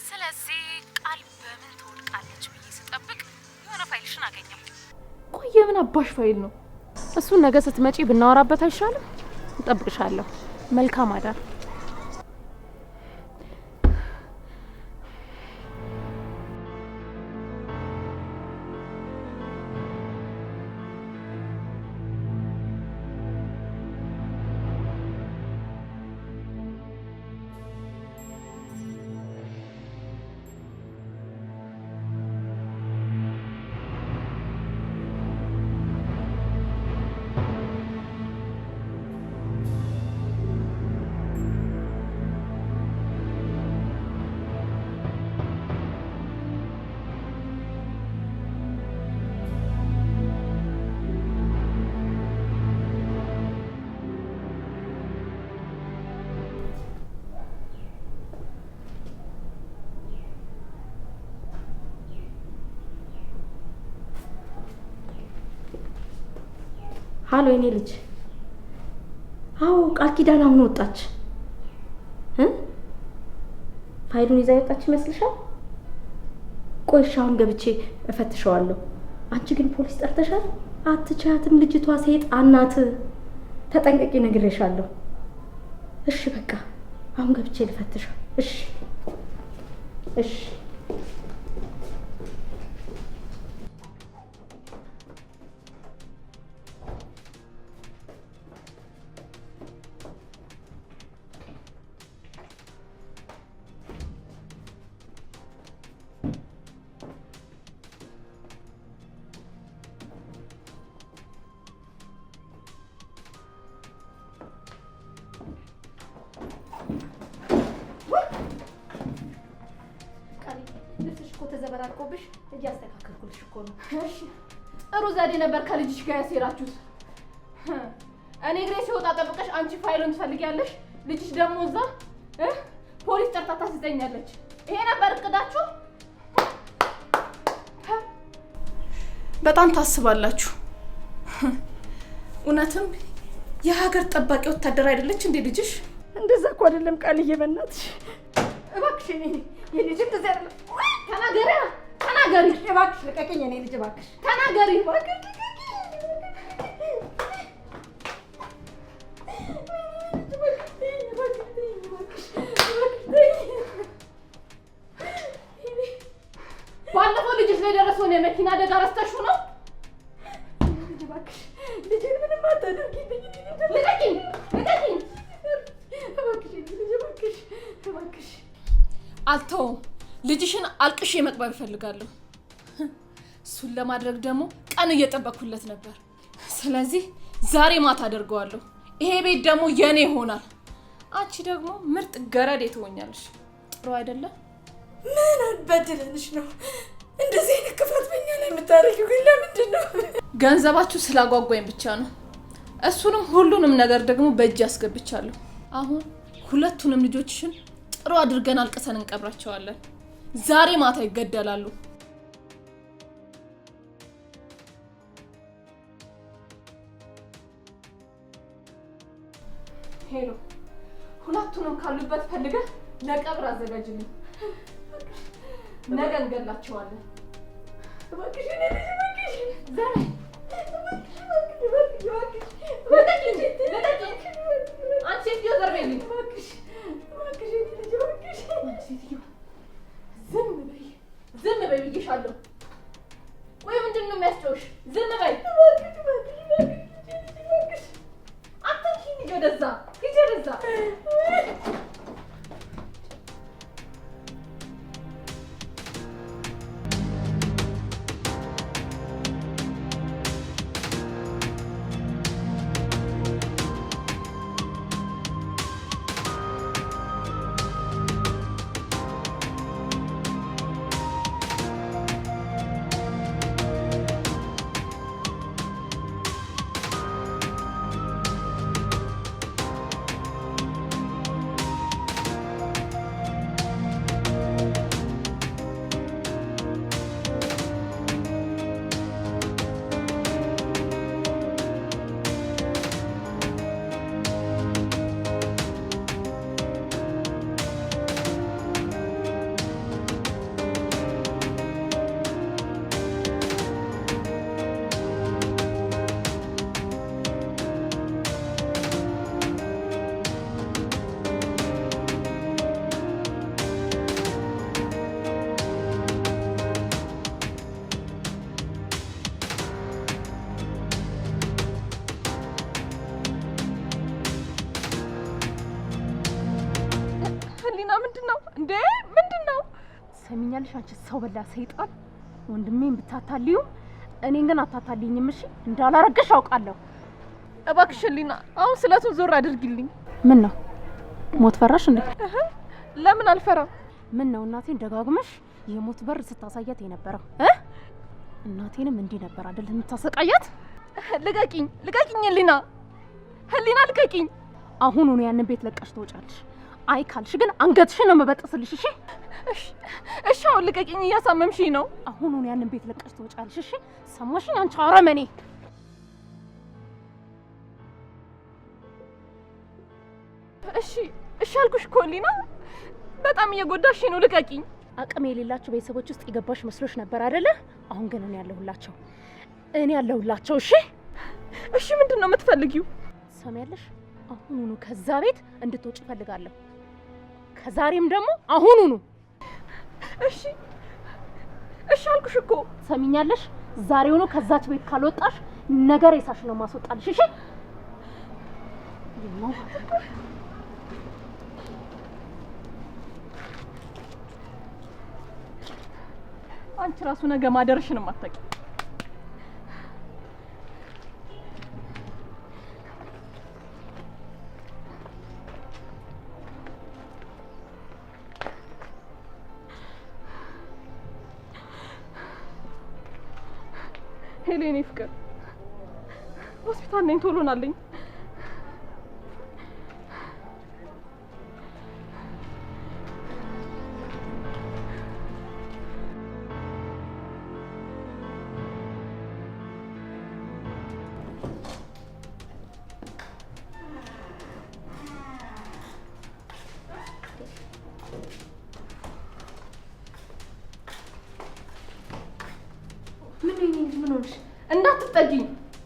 ስለዚህ ቃል በምን ትወድቃለች ብዬ ስጠብቅ የሆነ ፋይልሽን አገኘው። ቆይ የምን አባሽ ፋይል ነው? እሱን ነገ ስትመጪ ብናወራበት አይሻልም? እጠብቅሻለሁ። መልካም አዳር። ሃሎ የኔ ልጅ። አዎ ቃል ኪዳን አሁን ወጣች። ፋይሉን ይዛ ወጣች ይመስልሻል? ቆይሽ አሁን ገብቼ እፈትሸዋለሁ። አንቺ ግን ፖሊስ ጠርተሻል? አትቻትም፣ ልጅቷ ሰይጣን ናት። ተጠንቀቂ ነግሬሻለሁ። እሺ በቃ አሁን ገብቼ ልፈትሸው። እሺ እሺ። ተዘበራርቆብሽ እያስተካከልኩልሽ እኮ ነው። እሺ ጥሩ ዘዴ ነበር ከልጅሽ ጋር ያሴራችሁት። እኔ ግሬ ሲወጣ ጠብቀሽ አንቺ ፋይሉን ትፈልጊያለሽ፣ ልጅሽ ደግሞ እዛ ፖሊስ ጠርታ ታስይዘኛለች። ይሄ ነበር እቅዳችሁ? በጣም ታስባላችሁ። እውነትም የሀገር ጠባቂ ወታደር አይደለች እንዴ ልጅሽ? እንደዛ እኮ አይደለም ቃልዬ፣ በእናትሽ እባክሽ። የልጅም እንደዚህ አይደለም። ተናገሪ እባክሽ፣ ልቀቀኝ። እኔ ልጅ እባክሽ ተናገሪ እባክሽ። ባለፈው ልጅሽ ላይ ደረሰውን የመኪና አደጋ ረስተሽው ነው? ልጅ እባክሽ፣ ልጅን ምንም አታደርጊብኝ። ልቀቂኝ እባክሽ፣ ልጅ እባክሽ፣ እባክሽ። አልተውም። ልጅሽን አልቅሼ መቅበር እፈልጋለሁ። እሱን ለማድረግ ደግሞ ቀን እየጠበኩለት ነበር። ስለዚህ ዛሬ ማታ አደርገዋለሁ። ይሄ ቤት ደግሞ የኔ ይሆናል። አንቺ ደግሞ ምርጥ ገረድ ትሆኛለሽ። ጥሩ አይደለም? ምን አልበድልሽ ነው እንደዚህ አይነት ክፋት በእኛ ላይ የምታደርጊው? ግን ለምንድን ነው? ገንዘባችሁ ስላጓጓኝ ብቻ ነው። እሱንም ሁሉንም ነገር ደግሞ በእጅ አስገብቻለሁ። አሁን ሁለቱንም ልጆችሽን ጥሩ አድርገን አልቅሰን እንቀብራቸዋለን። ዛሬ ማታ ይገደላሉ። ሄሎ፣ ሁለቱንም ካሉበት ፈልገህ ለቀብር አዘጋጅልኝ። ነገ እንገላቸዋለን። እባክሽ እኔ ልጅ እባክሽ፣ ዛሬ እባክሽ አንቺ ሴትዮ ዘርቤልኝ እባክሽ፣ እባክሽ እኔ ልጅ እባክሽ። ሴትዮ ዝም በይ ብዬሻለሁ። ቆይ ምንድን ነው የሚያስጨውሽ? ዝም በይ እባክሽ። አትንኪኝ። ሂጂ ወደዛ፣ ሂጂ ወደዛ። ትሰሚኛለሽ? አንቺ ሰው በላ ሰይጣን፣ ወንድሜን ብታታልዩ እኔን ግን አታታልኝም። እሺ እንዳላረገሽ አውቃለሁ። እባክሽ ሊና አሁን ስለቱን ዞር አድርጊልኝ። ምን ነው ሞት ፈራሽ እንዴ? ለምን አልፈራም? ምን ነው እናቴን ደጋግመሽ የሞት በር ስታሳያት የነበረው? እናቴንም እንዲህ ነበር አይደል የምታሰቃያት? ልቀቂኝ፣ ልቀቂኝ ሊና፣ ህሊና ልቀቂኝ። አሁኑኑ ያንን ቤት ለቀሽ ትወጫለሽ። አይ ካልሽ ግን አንገትሽን ነው መበጠስልሽ። እሺ እሺ፣ አሁን ልቀቂኝ፣ እያሳመምሽኝ ነው። አሁኑኑ ያንን ቤት ለቀሽ ትወጫለሽ። እሺ ሰማሽኝ? አንቺ አረመኔ። እሺ አልኩሽ እኮ ሊና፣ በጣም እየጎዳሽኝ ነው። ልቀቂኝ። አቅም የሌላቸው ቤተሰቦች ውስጥ የገባሽ መስሎሽ ነበር አይደለ? አሁን ግን እኔ ያለሁላቸው፣ እኔ ያለሁላቸው። እሺ ምንድን ነው የምትፈልጊው? ሰሚያለሽ? አሁኑኑ ከዛ ቤት እንድትወጪ እፈልጋለሁ። ከዛሬም ደግሞ አሁኑኑ። እሺ አልኩሽ እኮ። ሰሚኛለሽ? ዛሬውኑ ከዛች ቤት ካልወጣሽ ነገር የሳሽ ነው ማስወጣልሽ። እሺ አንቺ ራሱ ነገ ማደርሽን ማታቂ። ሄሌኔ ፍቅር ሆስፒታል ነኝ፣ ቶሎ ናለኝ።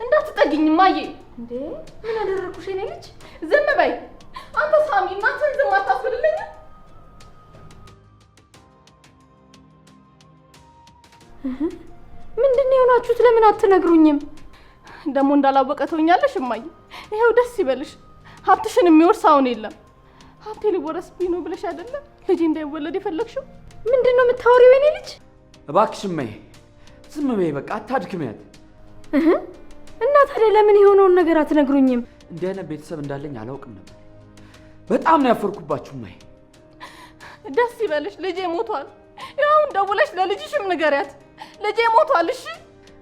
እንዳትጠጊኝ ማዬ። እንዴ ምን አደረኩሽ የኔ ልጅ? ዝም በይ አንተ ሳሚ። እናትህን ዝም አታስብልልኝ? ምንድን ነው የሆናችሁት? ለምን አትነግሩኝም? ደግሞ እንዳላወቀ ተውኛለሽ እማዬ። ይሄው ደስ ይበልሽ፣ ሀብትሽን የሚወርስ አሁን የለም። ሀብቴ ሊወረስብኝ ነው ብለሽ አይደለም ልጄ እንዳይወለድ የፈለግሽው? ምንድን ነው የምታወሪው የኔ ልጅ? እባክሽ እማዬ ዝም በይ በቃ፣ አታድክሚያት። እና ታዲያ ለምን የሆነውን ነገር አትነግሩኝም? እንዲህ አይነት ቤተሰብ እንዳለኝ አላውቅም ነበር። በጣም ነው ያፈርኩባችሁ እማዬ። ደስ ይበልሽ፣ ልጄ ሞቷል። ያው ደውለሽ ለልጅሽም ንገሪያት ልጄ ሞቷል። እሺ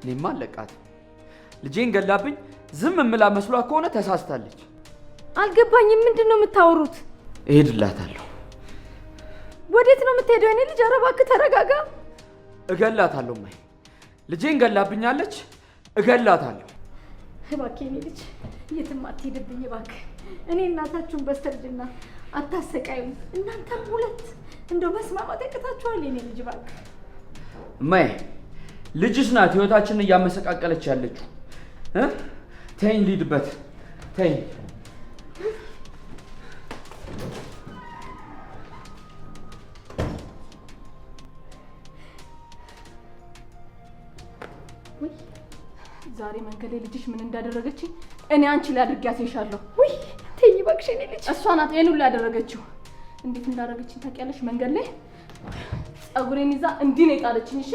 እኔማ አለቃትም። ልጄን ገላብኝ ዝም እምላ መስሏት ከሆነ ተሳስታለች። አልገባኝም። ምንድን ነው የምታወሩት? እሄድላታለሁ። ወዴት ነው የምትሄደው የኔ ልጅ? ኧረ እባክህ ተረጋጋ። እገላታለሁ እማዬ። ልጄን ገላብኛለች፣ እገላታለሁ። እባክህ የኔ ልጅ የትም አትሄድብኝ እባክህ። እኔ እናታችሁን በስተርጅና አታሰቃዩኝ። እናንተም ሁለት እንደው መስማማት ያቅታችኋል የኔ ልጅ እባክህ። እማዬ ልጅሽ ናት ህይወታችንን እያመሰቃቀለች ያለችው። ተይኝ ልሂድበት፣ ተይኝ። ዛሬ መንገድ ላይ ልጅሽ ምን እንዳደረገችኝ እኔ አንቺ ላይ አድርጌ አሳይሻለሁ። ውይ ተይኝ እባክሽ የኔ ልጅ። እሷ ናት ይሄን ሁሉ ያደረገችው። እንዴት እንዳደረገችኝ ታውቂያለሽ? መንገድ ላይ ጸጉሬን ይዛ እንዲህ ነው የጣለችኝ። እሺ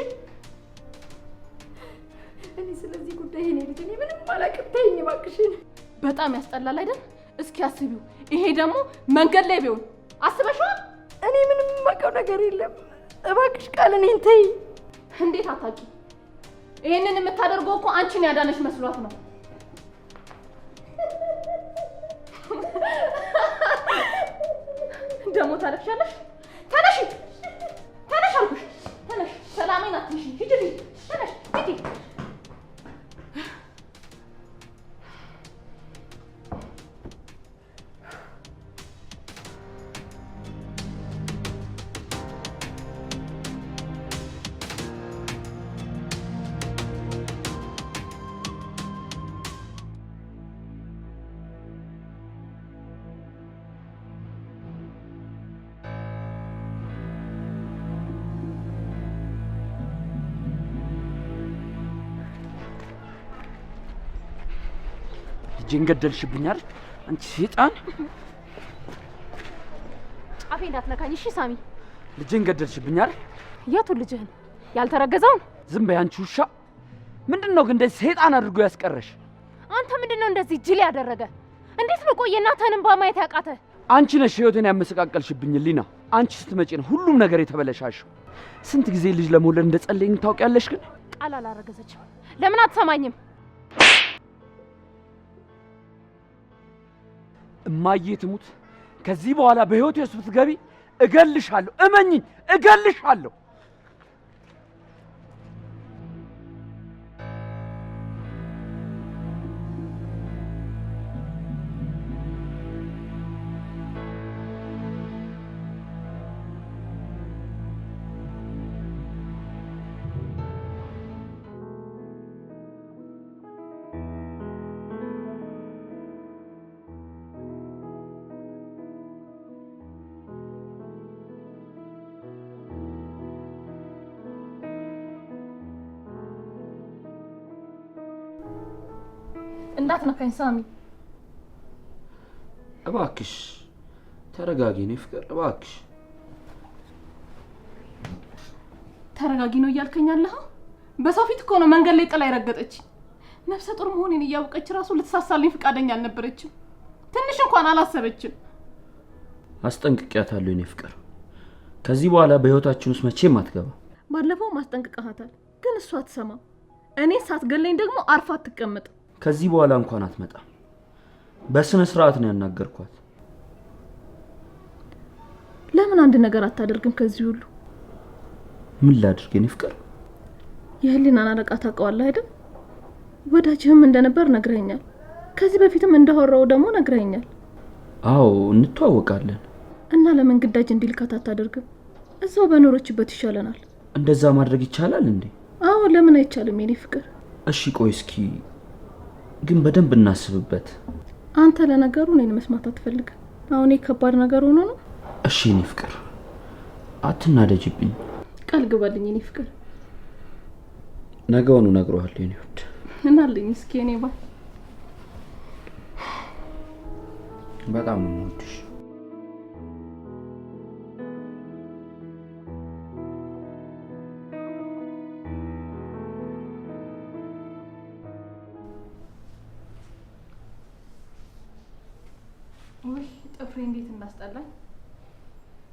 እኔ ስለዚህ ጉዳይ የኔ ልጅ እኔ ምንም አላውቅም። ተይኝ እባክሽን። በጣም ያስጠላል አይደል? እስኪ አስቢው። ይሄ ደግሞ መንገድ ላይ ቢሆን አስበሽዋል? እኔ ምንም የማውቀው ነገር የለም። እባክሽ ቃል እኔን ተይኝ። እንዴት አታውቂ? ይሄንን የምታደርገው እኮ አንቺን ያዳነሽ መስሏት ነው። ደግሞ ታለቅሻለሽ። ተነሽ ተነሽ አልኩሽ፣ ተነሽ። ሰላሜን አትንሺ። ሂጂ ተነሽ፣ ሂጂ። ልጄን ገደልሽብኛል አንቺ ሰይጣን። ጫፌ እንዳትነካኝ እሺ ሳሚ። ልጄን ገደልሽብኛል። የቱ ልጅህን? ያልተረገዘውን? ዝም በይ አንቺ ውሻ። ምንድነው ግን እንደዚህ ሰይጣን አድርጎ ያስቀረሽ? አንተ ምንድነው እንደዚህ ጅል ያደረገ? እንዴት ነው ቆይ እናትህን በማየት ያቃተ? አንቺ ነሽ ህይወቴን ያመሰቃቀልሽብኝ ሊና። አንቺ ስትመጪ ነው ሁሉም ነገር የተበለሻሸው። ስንት ጊዜ ልጅ ለመውለድ እንደጸለይኝ ታውቂያለሽ? ግን ቃል አላረገዘችም። ለምን አትሰማኝም? እማዬ ትሙት፣ ከዚህ በኋላ በህይወቴ ውስጥ ብትገቢ እገልሻለሁ። እመኝኝ፣ እገልሻለሁ። እንዳትነካኝ ሳሚ። እባክሽ ተረጋጊ። እኔ ፍቅር እባክሽ ተረጋጊ ነው እያልከኝ ያለኸው? በሰው ፊት እኮ ነው መንገድ ላይ ጥላ ይረገጠች። ነፍሰ ጡር መሆኔን እያወቀች ራሱ ልትሳሳልኝ ፍቃደኛ አልነበረችም። ትንሽ እንኳን አላሰበችም። አስጠንቅቂያታለሁ። እኔ ፍቅር ከዚህ በኋላ በህይወታችን ውስጥ መቼም አትገባ። ባለፈው ማስጠንቅቀሃታል፣ ግን እሷ አትሰማም። እኔ ሳትገለኝ ደግሞ አርፋ አትቀመጥ። ከዚህ በኋላ እንኳን አትመጣም። በስነ ስርዓት ነው ያናገርኳት። ለምን አንድ ነገር አታደርግም? ከዚህ ሁሉ ምን ላድርግ? እኔ ፍቅር የህሊናን አለቃ ታውቀዋለህ አይደል? ወዳጅህም እንደነበር ነግረኸኛል። ከዚህ በፊትም እንዳወራው ደግሞ ነግረኸኛል። አዎ እንተዋወቃለን። እና ለምን ግዳጅ እንዲልካት አታደርግም? እዛው በኖረችበት ይሻለናል። እንደዛ ማድረግ ይቻላል እንዴ? አዎ ለምን አይቻልም የኔ ፍቅር? እሺ ቆይ እስኪ ግን በደንብ እናስብበት። አንተ ለነገሩ እኔን መስማት አትፈልግም። አሁን ከባድ ነገር ሆኖ ነው። እሺ እኔ ፍቅር አትናደጅብኝ። ቃል ግባልኝ እኔ ፍቅር። ነገውኑ እነግረዋለሁ የኔ ውድ። እናልኝ እስኪ እኔ በጣም ነው የምወድሽ። ወይ ጥፍሬ እንዴት እንዳስጠላኝ።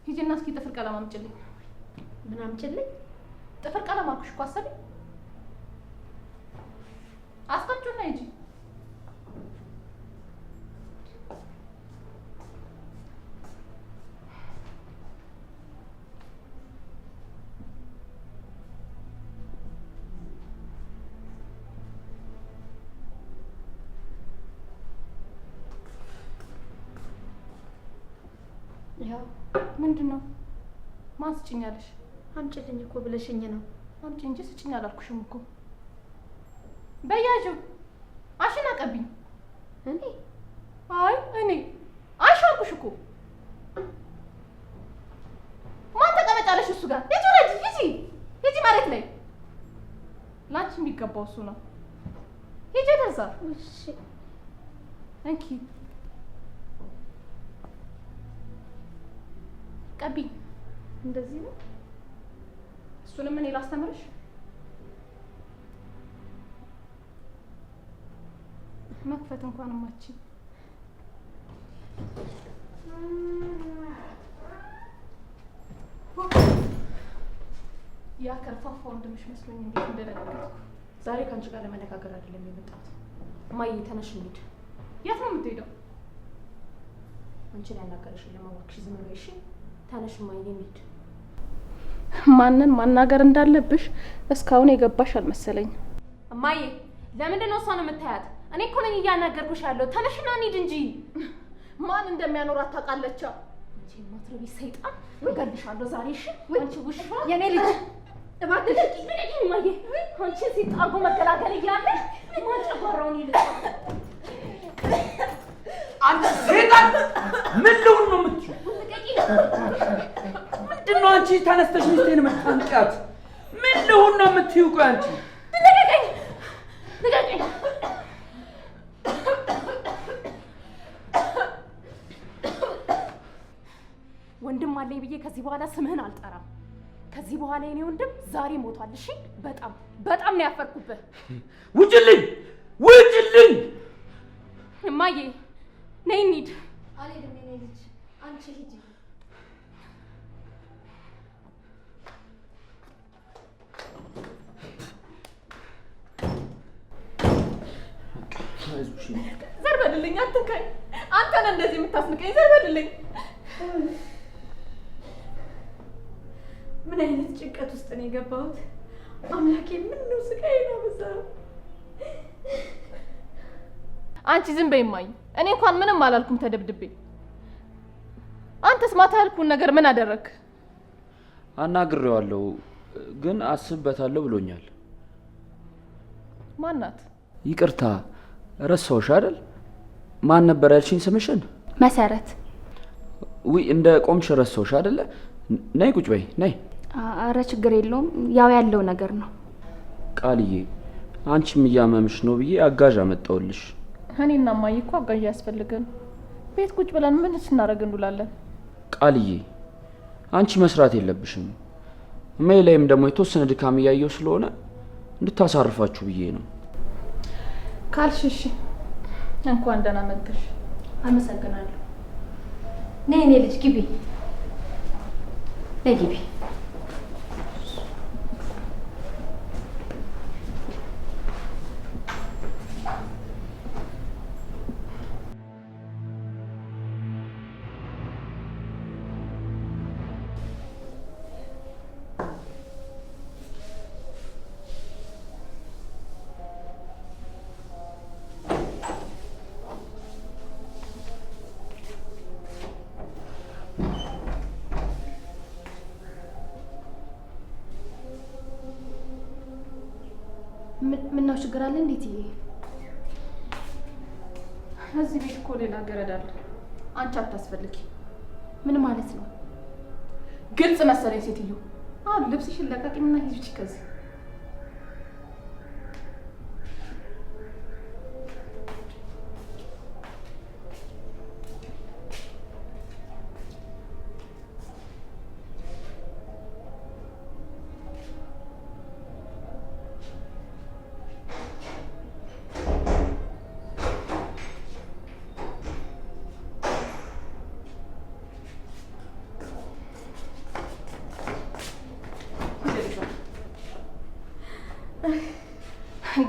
ሂጂና እስኪ ጥፍር ቀለም አምጪልኝ። ምን አምጪልኝ? ጥፍር ቀለም አልኩሽ እኮ አሰቢ። አስቀምጪውና ሂጂ። ያው ምንድነው? ማን ስጭኛለሽ? አምጪልኝ እኮ ብለሽኝ ነው። አምጪ እንጂ ስጭኝ አላልኩሽም እኮ። በያጁ አሽና ቀብኝ። እኔ እኔ አሻልኩሽ እኮ። ማን ተቀመጫለሽ እሱ ጋር? ሂጂ ማለት ላይ ላንቺ የሚገባው እሱ ነው። ሂጂ ደዛ። እሺ እንኪ ቀብኝ። እንደዚህ ነው። እሱንም እኔ ላስተምርሽ። መክፈት እንኳን ማቺ ያ ከርፋፋ ወንድምሽ መስሎኝ እንዴት እንደደነገጥኩ። ዛሬ ከአንቺ ጋር ለመነጋገር አይደለም የመጣሁት። እማዬ ተነሽ እንሂድ። የት ነው የምትሄደው? አንቺን ያናገረሽን ለማወቅሽ ዝም በይ እሺ። ተነሽ እማዬ እንሂድ። ማንን ማናገር እንዳለብሽ እስካሁን የገባሽ አልመሰለኝ። እማዬ ለምንድን ነው እሷን የምታያት? እኔ እኮ ነኝ እያናገርኩሽ ያለው። ተነሽና እንሂድ እንጂ። ማን እንደሚያኖራት ታውቃለች? አንቺ ማትረቢ ሰይጣን እገልሻለሁ ዛሬ እሺ። አንቺ ውሻ የኔ ልጅ እባክሽ ልቀቂኝ እማዬ። አንቺ ሲጣርጎ መገላገል እያለ ማን ጨጓራውን ይልጣል? አንተ ሰይጣን ምን ልሁን ነው የምትይው? ልቀቂኝ። ምንድነው አንቺ ተነስተሽ ሚስቴን የምታንቂያት? ምን ልሁን ነው የምትይው? ቆይ አንቺ ልቀቂኝ፣ ልቀቂኝ። ወንድም አለኝ ብዬ ከዚህ በኋላ ስምህን አልጠራም። ከዚህ በኋላ የኔ ወንድም ዛሬ ሞቷል። እሺ በጣም ነው ያፈርኩብህ። ውጭልኝ ውጭልኝ! እማዬ ነይ እንሂድ። አልሄድም የኔ ልጅ አንቺ ሂጂ። ዘር በልልኝ፣ አትንካኝ። አንተ ነህ እንደዚህ የምታስንቀኝ። ዘር በልልኝ። ምን አይነት ጭንቀት ውስጥ ነው የገባሁት? አምላኬ ምን ነው ስቃይ ነው በዛ። አንቺ ዝም በይ እማዬ። እኔ እንኳን ምንም አላልኩም ተደብድቤ። አንተስ ማታ ያልኩን ነገር ምን አደረክ? አናግሬዋለሁ ግን አስብበታለሁ ብሎኛል። ማናት? ይቅርታ ረሳሁሽ አይደል? ማን ነበር ያልሽኝ ስምሽን? መሰረት። ውይ እንደ ቆምሽ ረሳሁሽ አይደለ? ነይ ቁጭ በይ ነይ። አረ ችግር የለውም ያው ያለው ነገር ነው። ቃልዬ አንቺም እያመምሽ ነው ብዬ አጋዥ አመጣሁልሽ። እኔና እማዬ እኮ አጋዥ ያስፈልገን። ቤት ቁጭ ብለን ምን ስናደርግ እንውላለን? ቃልዬ አንቺ መስራት የለብሽም። እማዬ ላይም ደግሞ የተወሰነ ድካም እያየሁ ስለሆነ እንድታሳርፋችሁ ብዬ ነው። ካልሽ እሺ። እንኳን ደህና መጣሽ። አመሰግናለሁ። ነይ እኔ ልጅ ግቢ። ነይ ግቢ። ምን ነው ችግር አለ? እንዴት ይሄ እዚህ ቤት እኮ ሌላ ገረድ አለ። አንቺ አታስፈልጊ። ምን ማለት ነው? ግልጽ መሰለኝ ሴትዮ። ልብስሽን ለቃቂና ሂጂ ከዚህ።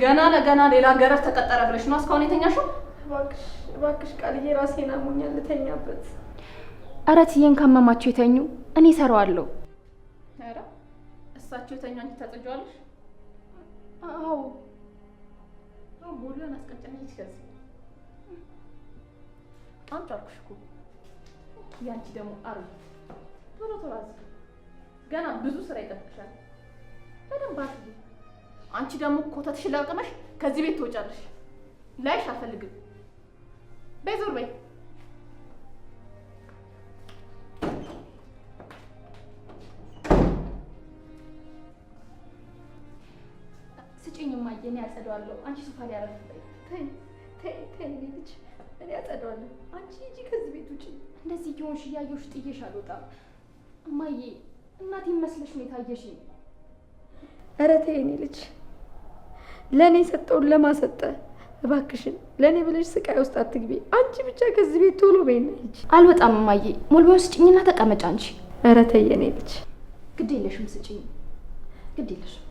ገና ለገና ሌላ ገረድ ተቀጠረ ብለሽ ነው እስካሁን የተኛሽው? እባክሽ ቃልዬ ራሴን አሞኛል ልተኛበት። ኧረ እትዬን ካመማቸው የተኙ እኔ እሰራዋለሁ። ኧረ እሳቸው የተኙ አንቺ ታጸጂዋለሽ? አዎ ቦሎን አስቀጨኝ ከዚህ። አንቺ አልኩሽ እኮ ያንቺ ደግሞ አርብ ቶሎ ገና ብዙ ስራ ይጠብቅሻል። በደንብ አትይ። አንቺ ደግሞ ኮተትሽን ለቅመሽ ከዚህ ቤት ትወጫለሽ። ላይሽ አልፈልግም። በይ ዞር በይ። ስጪኝ እማዬ፣ እኔ አጸዳዋለሁ። አንቺ ሶፋ ላይ አረፍ በይ። ተይ ልጅ፣ እኔ አጸዳዋለሁ። አንቺ ሂጂ ከዚህ ቤት ውጪ። እንደዚህ እየሆንሽ እያየሁሽ ጥዬሽ አልወጣም። እማዬ እናቴን መስለሽ ነው የታየሽኝ። ኧረ ተይ እኔ ልጅ፣ ለእኔ ሰጠውን ለማሰጠ እባክሽን፣ ለእኔ ብለሽ ስቃይ ውስጥ አትግቢ። አንቺ ብቻ ከዚህ ቤት ቶሎ በይና ሂጂ። አልወጣም እማዬ፣ ሞልበውን ስጭኝና ተቀመጫ አንቺ። ኧረ ተይ የኔ ልጅ፣ ግድ የለሽም ስጭኝ፣ ግድ የለሽም።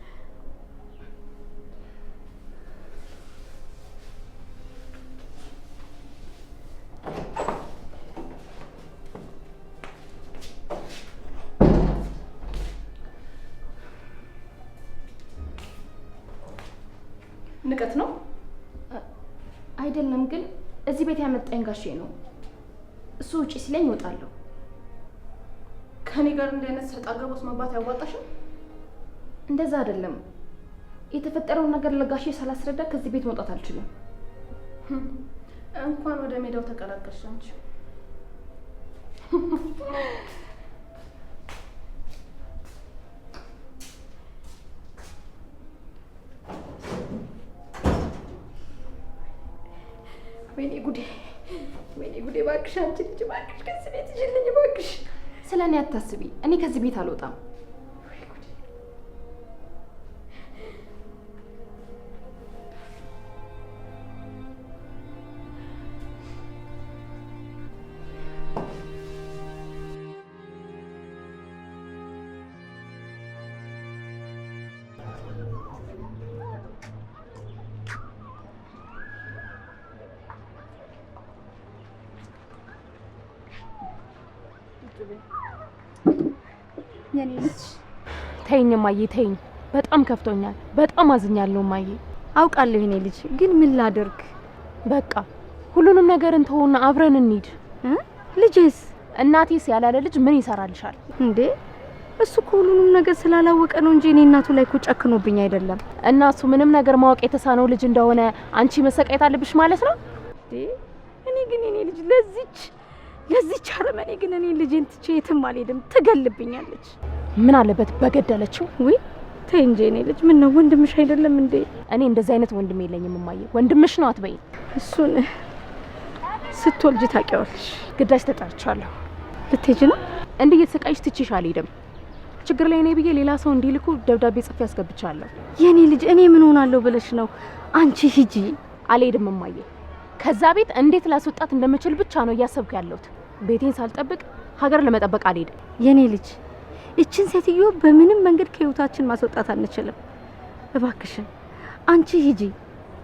ንቀት ነው አይደለም፣ ግን እዚህ ቤት ያመጣኝ ጋሼ ነው። እሱ ውጪ ሲለኝ እወጣለሁ። ከኔ ጋር እንደ አይነት ሰጣ ገባ ውስጥ መግባት ያዋጣሻል? እንደዛ አይደለም። የተፈጠረውን ነገር ለጋሼ ሳላስረዳ ከዚህ ቤት መውጣት አልችልም። እንኳን ወደ ሜዳው ተቀላቀልሽ አንቺ። ወይኔ ጉዴ! እባክሽ አንቺ ልጅ፣ እባክሽ ከዚህ ቤት ይዤልኝ እባክሽ። ስለ እኔ አታስቢ፣ እኔ ከዚህ ቤት አልወጣም። የኔ ልጅ ተይኝ እማዬ ተይኝ። በጣም ከፍቶኛል። በጣም አዝኛለሁ እማዬ። አውቃለሁ የኔ ልጅ፣ ግን ምን ላድርግ? በቃ ሁሉንም ነገር እንተውና አብረን እንሂድ። ልጄስ? እናቴስ ያላለ ልጅ ምን ይሰራልሻል እንዴ? እሱ ሁሉንም ነገር ስላላወቀ ነው እንጂ እኔ እናቱ ላይ ጨክኖብኝ አይደለም። እና እሱ ምንም ነገር ማወቅ የተሳነው ልጅ እንደሆነ አንቺ መሰቃየት አለብሽ ማለት ነው እንዴ? እኔ ግን የኔ ልጅ ለዚች አረመኔ ግን እኔ ልጄን ትቼ የትም አልሄድም። ትገልብኛለች። ምን አለበት በገደለችው? ወይ ተይ እንጂ የኔ ልጅ። ምን ነው ወንድምሽ አይደለም እንዴ? እኔ እንደዚህ አይነት ወንድም የለኝም እማዬ። ወንድምሽ ነው አትበይ። እሱን ስትወልጂ ታውቂዋለሽ። ግዳጅ ተጠርቻለሁ። ልትሄጂ ነው? እንዴ እየተሰቃይሽ ትቼሽ አልሄድም። ችግር ላይ እኔ ብዬ ሌላ ሰው እንዲልኩ ደብዳቤ ጽፌ ያስገብቻለሁ። የኔ ልጅ እኔ ምን ሆናለሁ ብለሽ ነው? አንቺ ሂጂ። አልሄድም እማዬ። ከዛ ቤት እንዴት ላስወጣት እንደምችል ብቻ ነው እያሰብኩ ያለሁት። ቤቴን ሳልጠብቅ ሀገር ለመጠበቅ አልሄድም። የኔ ልጅ እችን ሴትዮ በምንም መንገድ ከህይወታችን ማስወጣት አንችልም። እባክሽን አንቺ ሂጂ።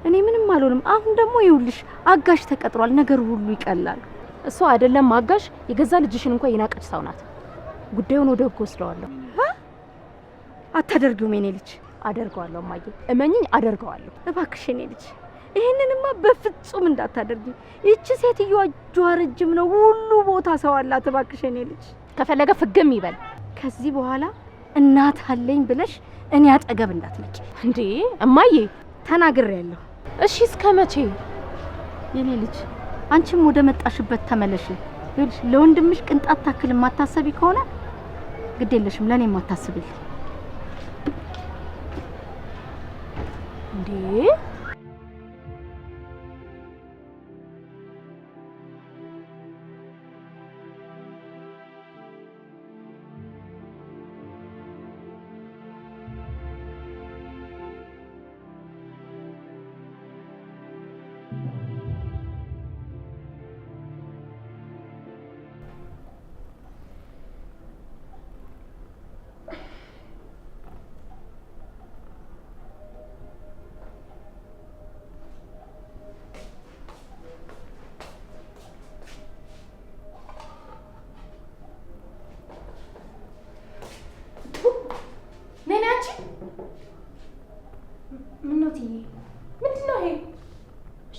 እኔ ምንም አልሆንም። አሁን ደግሞ ይኸውልሽ አጋሽ ተቀጥሯል። ነገር ሁሉ ይቀላል። እሷ አይደለም አጋሽ፣ የገዛ ልጅሽን እንኳን የናቀች ሰው ናት። ጉዳዩን ወደ ህግ ወስደዋለሁ። አታደርጊውም የኔ ልጅ። አደርገዋለሁ እማዬ፣ እመኚኝ አደርገዋለሁ። እባክሽ የኔ ልጅ ይሄንንማ በፍጹም እንዳታደርጊ። ይቺ ሴትዮ እጇ ረጅም ነው፣ ሁሉ ቦታ ሰው አላት። እባክሽ የኔ ልጅ ከፈለገ ፍግም ይበል። ከዚህ በኋላ እናት አለኝ ብለሽ እኔ አጠገብ እንዳትመጪ። እንዴ እማዬ ተናግሬያለሁ። እሺ እስከ መቼ? የኔ ልጅ አንቺም ወደ መጣሽበት ተመለሽ። ይኸውልሽ ለወንድምሽ ቅንጣት ታክል የማታሰቢ ከሆነ ግድ የለሽም፣ ለኔ የማታስብልኝ እንዴ?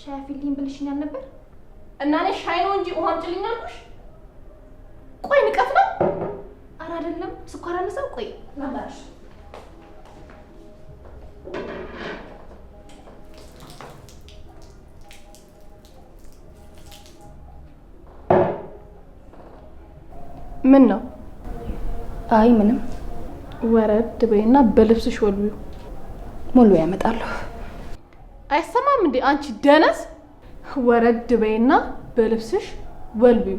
ሻይ አፍልኝ ብልሽኛል ነበር እና እኔ ሻይ ነው እንጂ ውሃ አምጪልኝ አልኩሽ። ቆይ ንቀት ነው? ኧረ አይደለም። ስኳር አነሳው። ቆይ ላምጣልሽ። ምን ነው? አይ ምንም። ወረድ በይና በልብስሽ ወልዩ። ሙሉ ያመጣለሁ። አይሰማም እንዴ አንቺ ደነስ? ወረድ በይና በልብስሽ ወልዩ።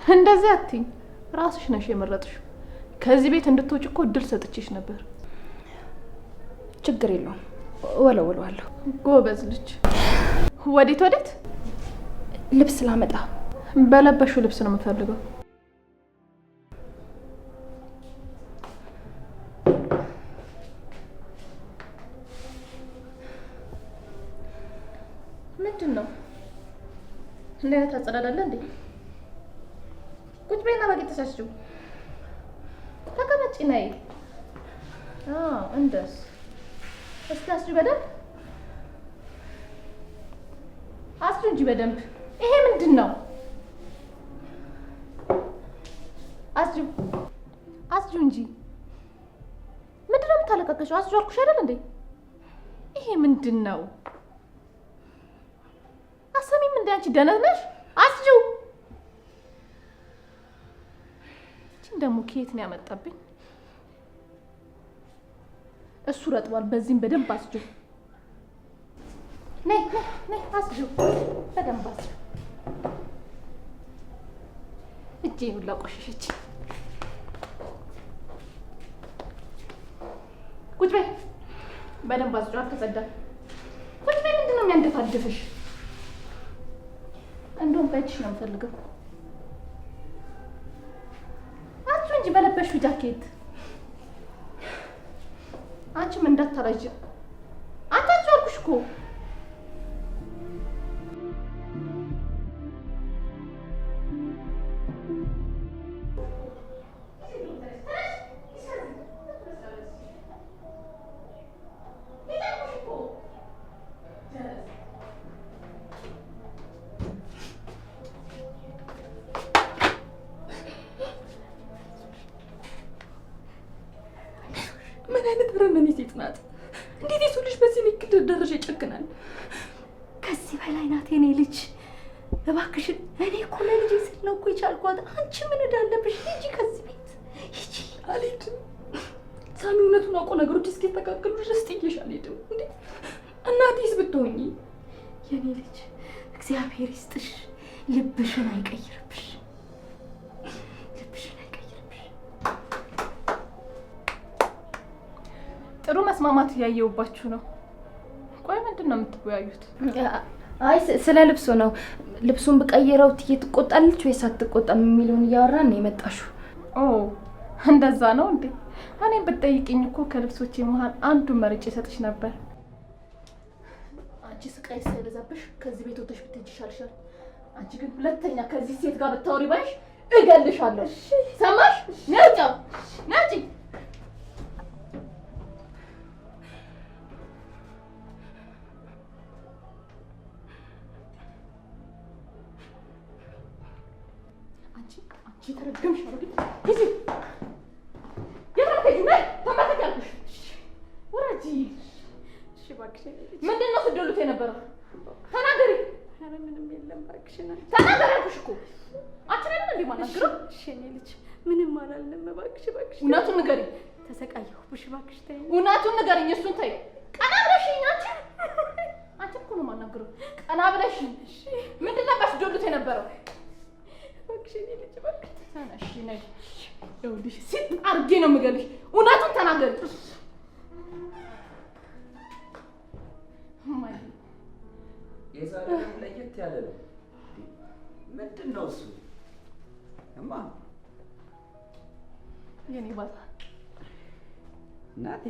እንደዚህ አትይኝ። ራስሽ ነሽ የመረጥሽው። ከዚህ ቤት እንድትወጪ እኮ እድል ሰጥቼሽ ነበር። ችግር የለውም፣ ወለወለዋለሁ። ጎበዝ ልጅ። ወዴት ወዴት? ልብስ ላመጣ። በለበሽው ልብስ ነው የምፈልገው። ምንድን ነው እንዴ? ታጸዳዳለህ እንዴ? ቁጭ በይና ባጌጥ ተሳስጪው። ተቀመጪ ነይ። እንደስ እስኪ አስጪ በደንብ አስጪ እንጂ በደንብ። ይሄ ምንድን ነው? አስጪው አስጪው እንጂ ምንድን ነው የምታለቃቀሽው? አስጪው አልኩሽ አይደል እንዴ? ይሄ ምንድን ነው? አሰሚም እንደ አንቺ ደነዝ ነሽ? አስጪው። እቺን ደግሞ ከየት ነው ያመጣብኝ? እሱ ረጥቧል። በዚህም በደንብ አስጪው። ነይ ነይ ነይ አስጪው፣ በደንብ አስጪው። እጄ ሁላ ቆሸሸች። ቁጭ በይ፣ በደንብ አስጪው። አልተጸዳም። ቁጭ በይ። ምንድን ነው የሚያንደፋድፍሽ? እንደውም በእጅሽ ነው የምፈልገው። አስጪው እንጂ በለበሽው ጃኬት። አንቺም እንዳታረጅ። አንቺ አልኩሽ እኮ። ከዚህ በላይ ናት የኔ ልጅ። እባክሽን እኔ እኮ ለልጄ ስል ነው እኮ የቻልኳት። አንቺ ምን እንዳለብሽ ሂጂ ከዚህ ቤት ሂጂ። አልሄድም። ሳሚ እውነቱን አውቆ ነገሮች እስኪስተካከሉ ድረስ ጥዬሽ አልሄድም። እንዴ እናቴስ ብትሆኚ? የኔ ልጅ እግዚአብሔር ይስጥሽ፣ ልብሽን አይቀይርብሽ፣ ልብሽን አይቀይርብሽ። ጥሩ መስማማት እያየሁባችሁ ነው። ቆይ ምንድን ነው የምትወያዩት? አይ ስለ ልብሱ ነው። ልብሱን ብቀይረው ትዬ ትቆጣለች ወይስ አትቆጣም የሚለውን እያወራን ነው የመጣሽው? ኦ እንደዛ ነው እንዴ? እኔም ብትጠይቂኝ እኮ ከልብሶቼ መሀል አንዱን መርጬ ሰጥሽ ነበር። አንቺ ስቃይ ሳይበዛብሽ ከዚህ ቤት ወጥተሽ ብትሄጂ ይሻልሻል። አንቺ ግን ሁለተኛ ከዚህ ሴት ጋር ብታወሪ ባይሽ እገልሻለሁ። ሰማሽ? ነጭ ነጭ ተረገምሽ አይደል? ሂጂ የራከጂ ነይ ተመተካልሽ ወራጂ። እሺ እባክሽ ምንድን ነው ስትደሉት የነበረው? ተናገሪ። ኧረ ምንም የለም እባክሽ። ተናገሪ አልኩሽ እኮ። አንቺ ነኝ እንዴ ማናገረው? እሺ እኔ ልጅ ምንም አላለም። እባክሽ እባክሽ እውነቱን ንገሪ። ተሰቃየሁብሽ። እባክሽ ተይኝ። እውነቱን ንገሪኝ። እሱን ተይ። ቀና ብለሽኝ አንቺ እኮ ነው ማናገረው። ቀና ብለሽኝ። እሺ ምንድን ነበር ስትደሉት የነበረው? እባክሽ እኔ ልጅ እባክሽ ተነሽ ነይ። ይኸውልሽ ሲጥ አድርጌ ነው የምገልሽ። እውነቱን ተናገሪ። እማዬ የዛሬው ለየት ያለ ነው። ምንድን ነው እሱ? እማ የኔ ባታ እናቴ።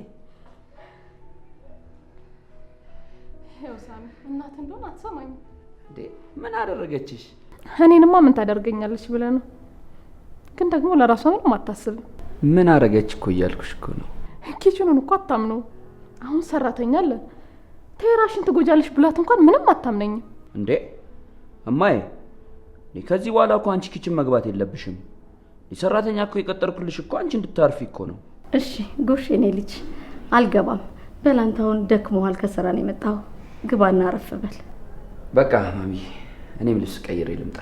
ይኸው ሳሚ እናት እንደሆነ አትሰማኝም እንዴ? ምን አደረገችሽ? እኔንማ ምን ታደርገኛለች ብለህ ነው? ግን ደግሞ ለራሷ ምንም አታስብም። ምን አደረገች እኮ እያልኩሽ እኮ ነው። ኪችኑን እኮ አታምነው። አሁን ሰራተኛ አለን ተራሽን ትጎጃለሽ ብላት እንኳን ምንም አታምነኝም። እንዴ እማዬ፣ ከዚህ በኋላ እኮ አንቺ ኪችን መግባት የለብሽም። ሰራተኛ እኮ የቀጠርኩልሽ እኮ አንቺ እንድታርፊ እኮ ነው። እሺ ጎሽ የኔ ልጅ አልገባም። በል አንተ አሁን ደክሞሃል፣ ከስራ ነው የመጣው። ግባና አረፍ በል። በቃ ማሚ፣ እኔም ልብስ ቀይሬ ልምጣ።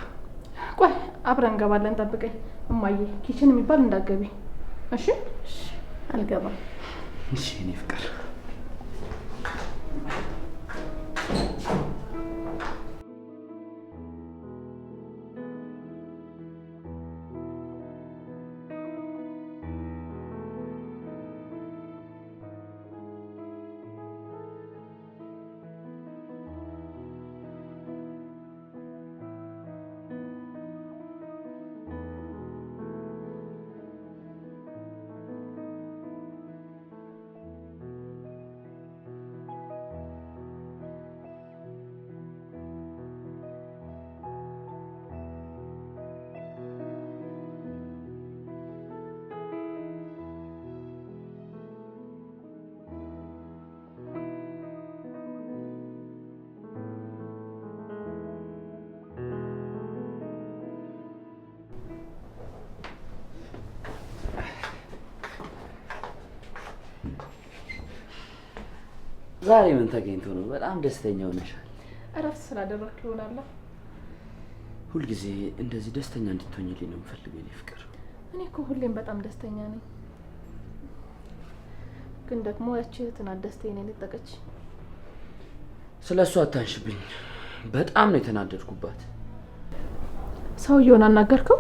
ቆይ አብረን እንገባለን፣ ጠብቀኝ። እማዬ ኪችን የሚባል እንዳትገቢ እሺ? አልገባም። እሺ እኔ ፍቅር። ዛሬ ምን ተገኝቶ ነው በጣም ደስተኛ ሆነሻል? እረፍት ስላደረክ ይሆናል። ሁልጊዜ እንደዚህ ደስተኛ እንድትሆኝልኝ ነው የምፈልገው የኔ ፍቅር። እኔ እኮ ሁሌም በጣም ደስተኛ ነኝ። ግን ደግሞ ያቺ እህትና ደስታዬን የነጠቀች። ስለሷ አታንሽብኝ። በጣም ነው የተናደድኩባት። ሰውየውን አናገርከው?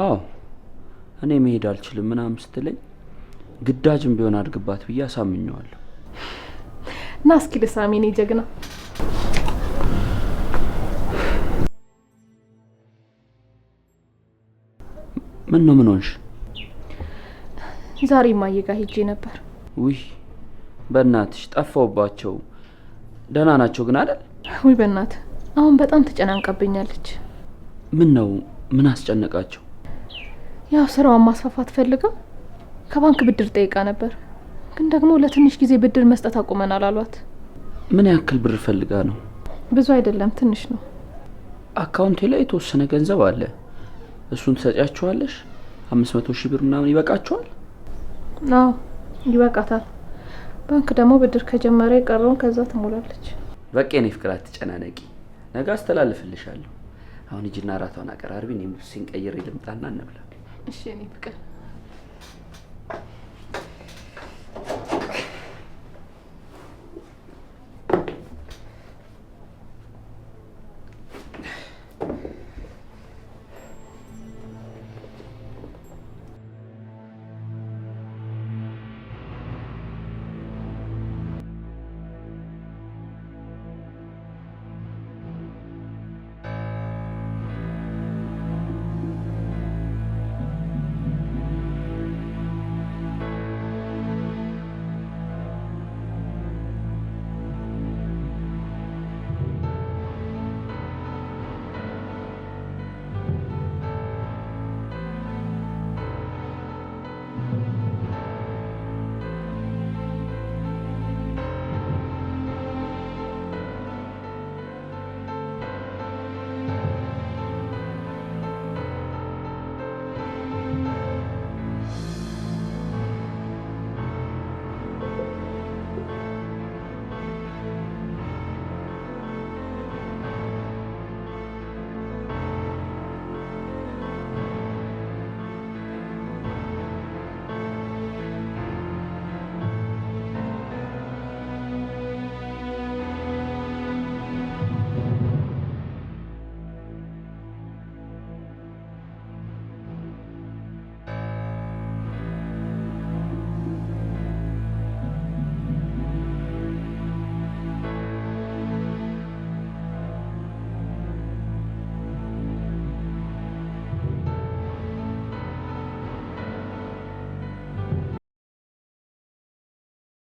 አዎ እኔ መሄድ አልችልም ምናምን ስትለኝ ግዳጅም ቢሆን አድርግባት ብዬ አሳምኘዋለሁ። ና እስኪ ልሳሜ፣ እኔ ጀግና። ምን ሆንሽ? ዛሬ እማዬ ጋር ሄጄ ነበር። ውይ በእናትሽ ጠፋውባቸው። ደህና ናቸው ግን አይደል? ውይ በእናትህ አሁን በጣም ተጨናንቃብኛለች። ምን ነው? ምን አስጨነቃቸው? ያው ስራዋን ማስፋፋት ፈልጋ ከባንክ ብድር ጠይቃ ነበር። ግን ደግሞ ለትንሽ ጊዜ ብድር መስጠት አቁመናል አሏት። ምን ያክል ብር ፈልጋ ነው? ብዙ አይደለም ትንሽ ነው። አካውንቴ ላይ የተወሰነ ገንዘብ አለ። እሱን ትሰጫቸዋለሽ? 500,000 ብር ምናምን ይበቃቸዋል? አዎ ይበቃታል። ባንክ ደግሞ ብድር ከጀመረ የቀረውን ከዛ ትሞላለች። በቃ የኔ ፍቅር አትጨናነቂ። ነገ አስተላልፍልሻለሁ። አሁን ሂጂና እራቷን አቀራርቢ። እኔም ልብሴን ቀይሬ ልምጣና እንብላ። እሺ የኔ ፍቅር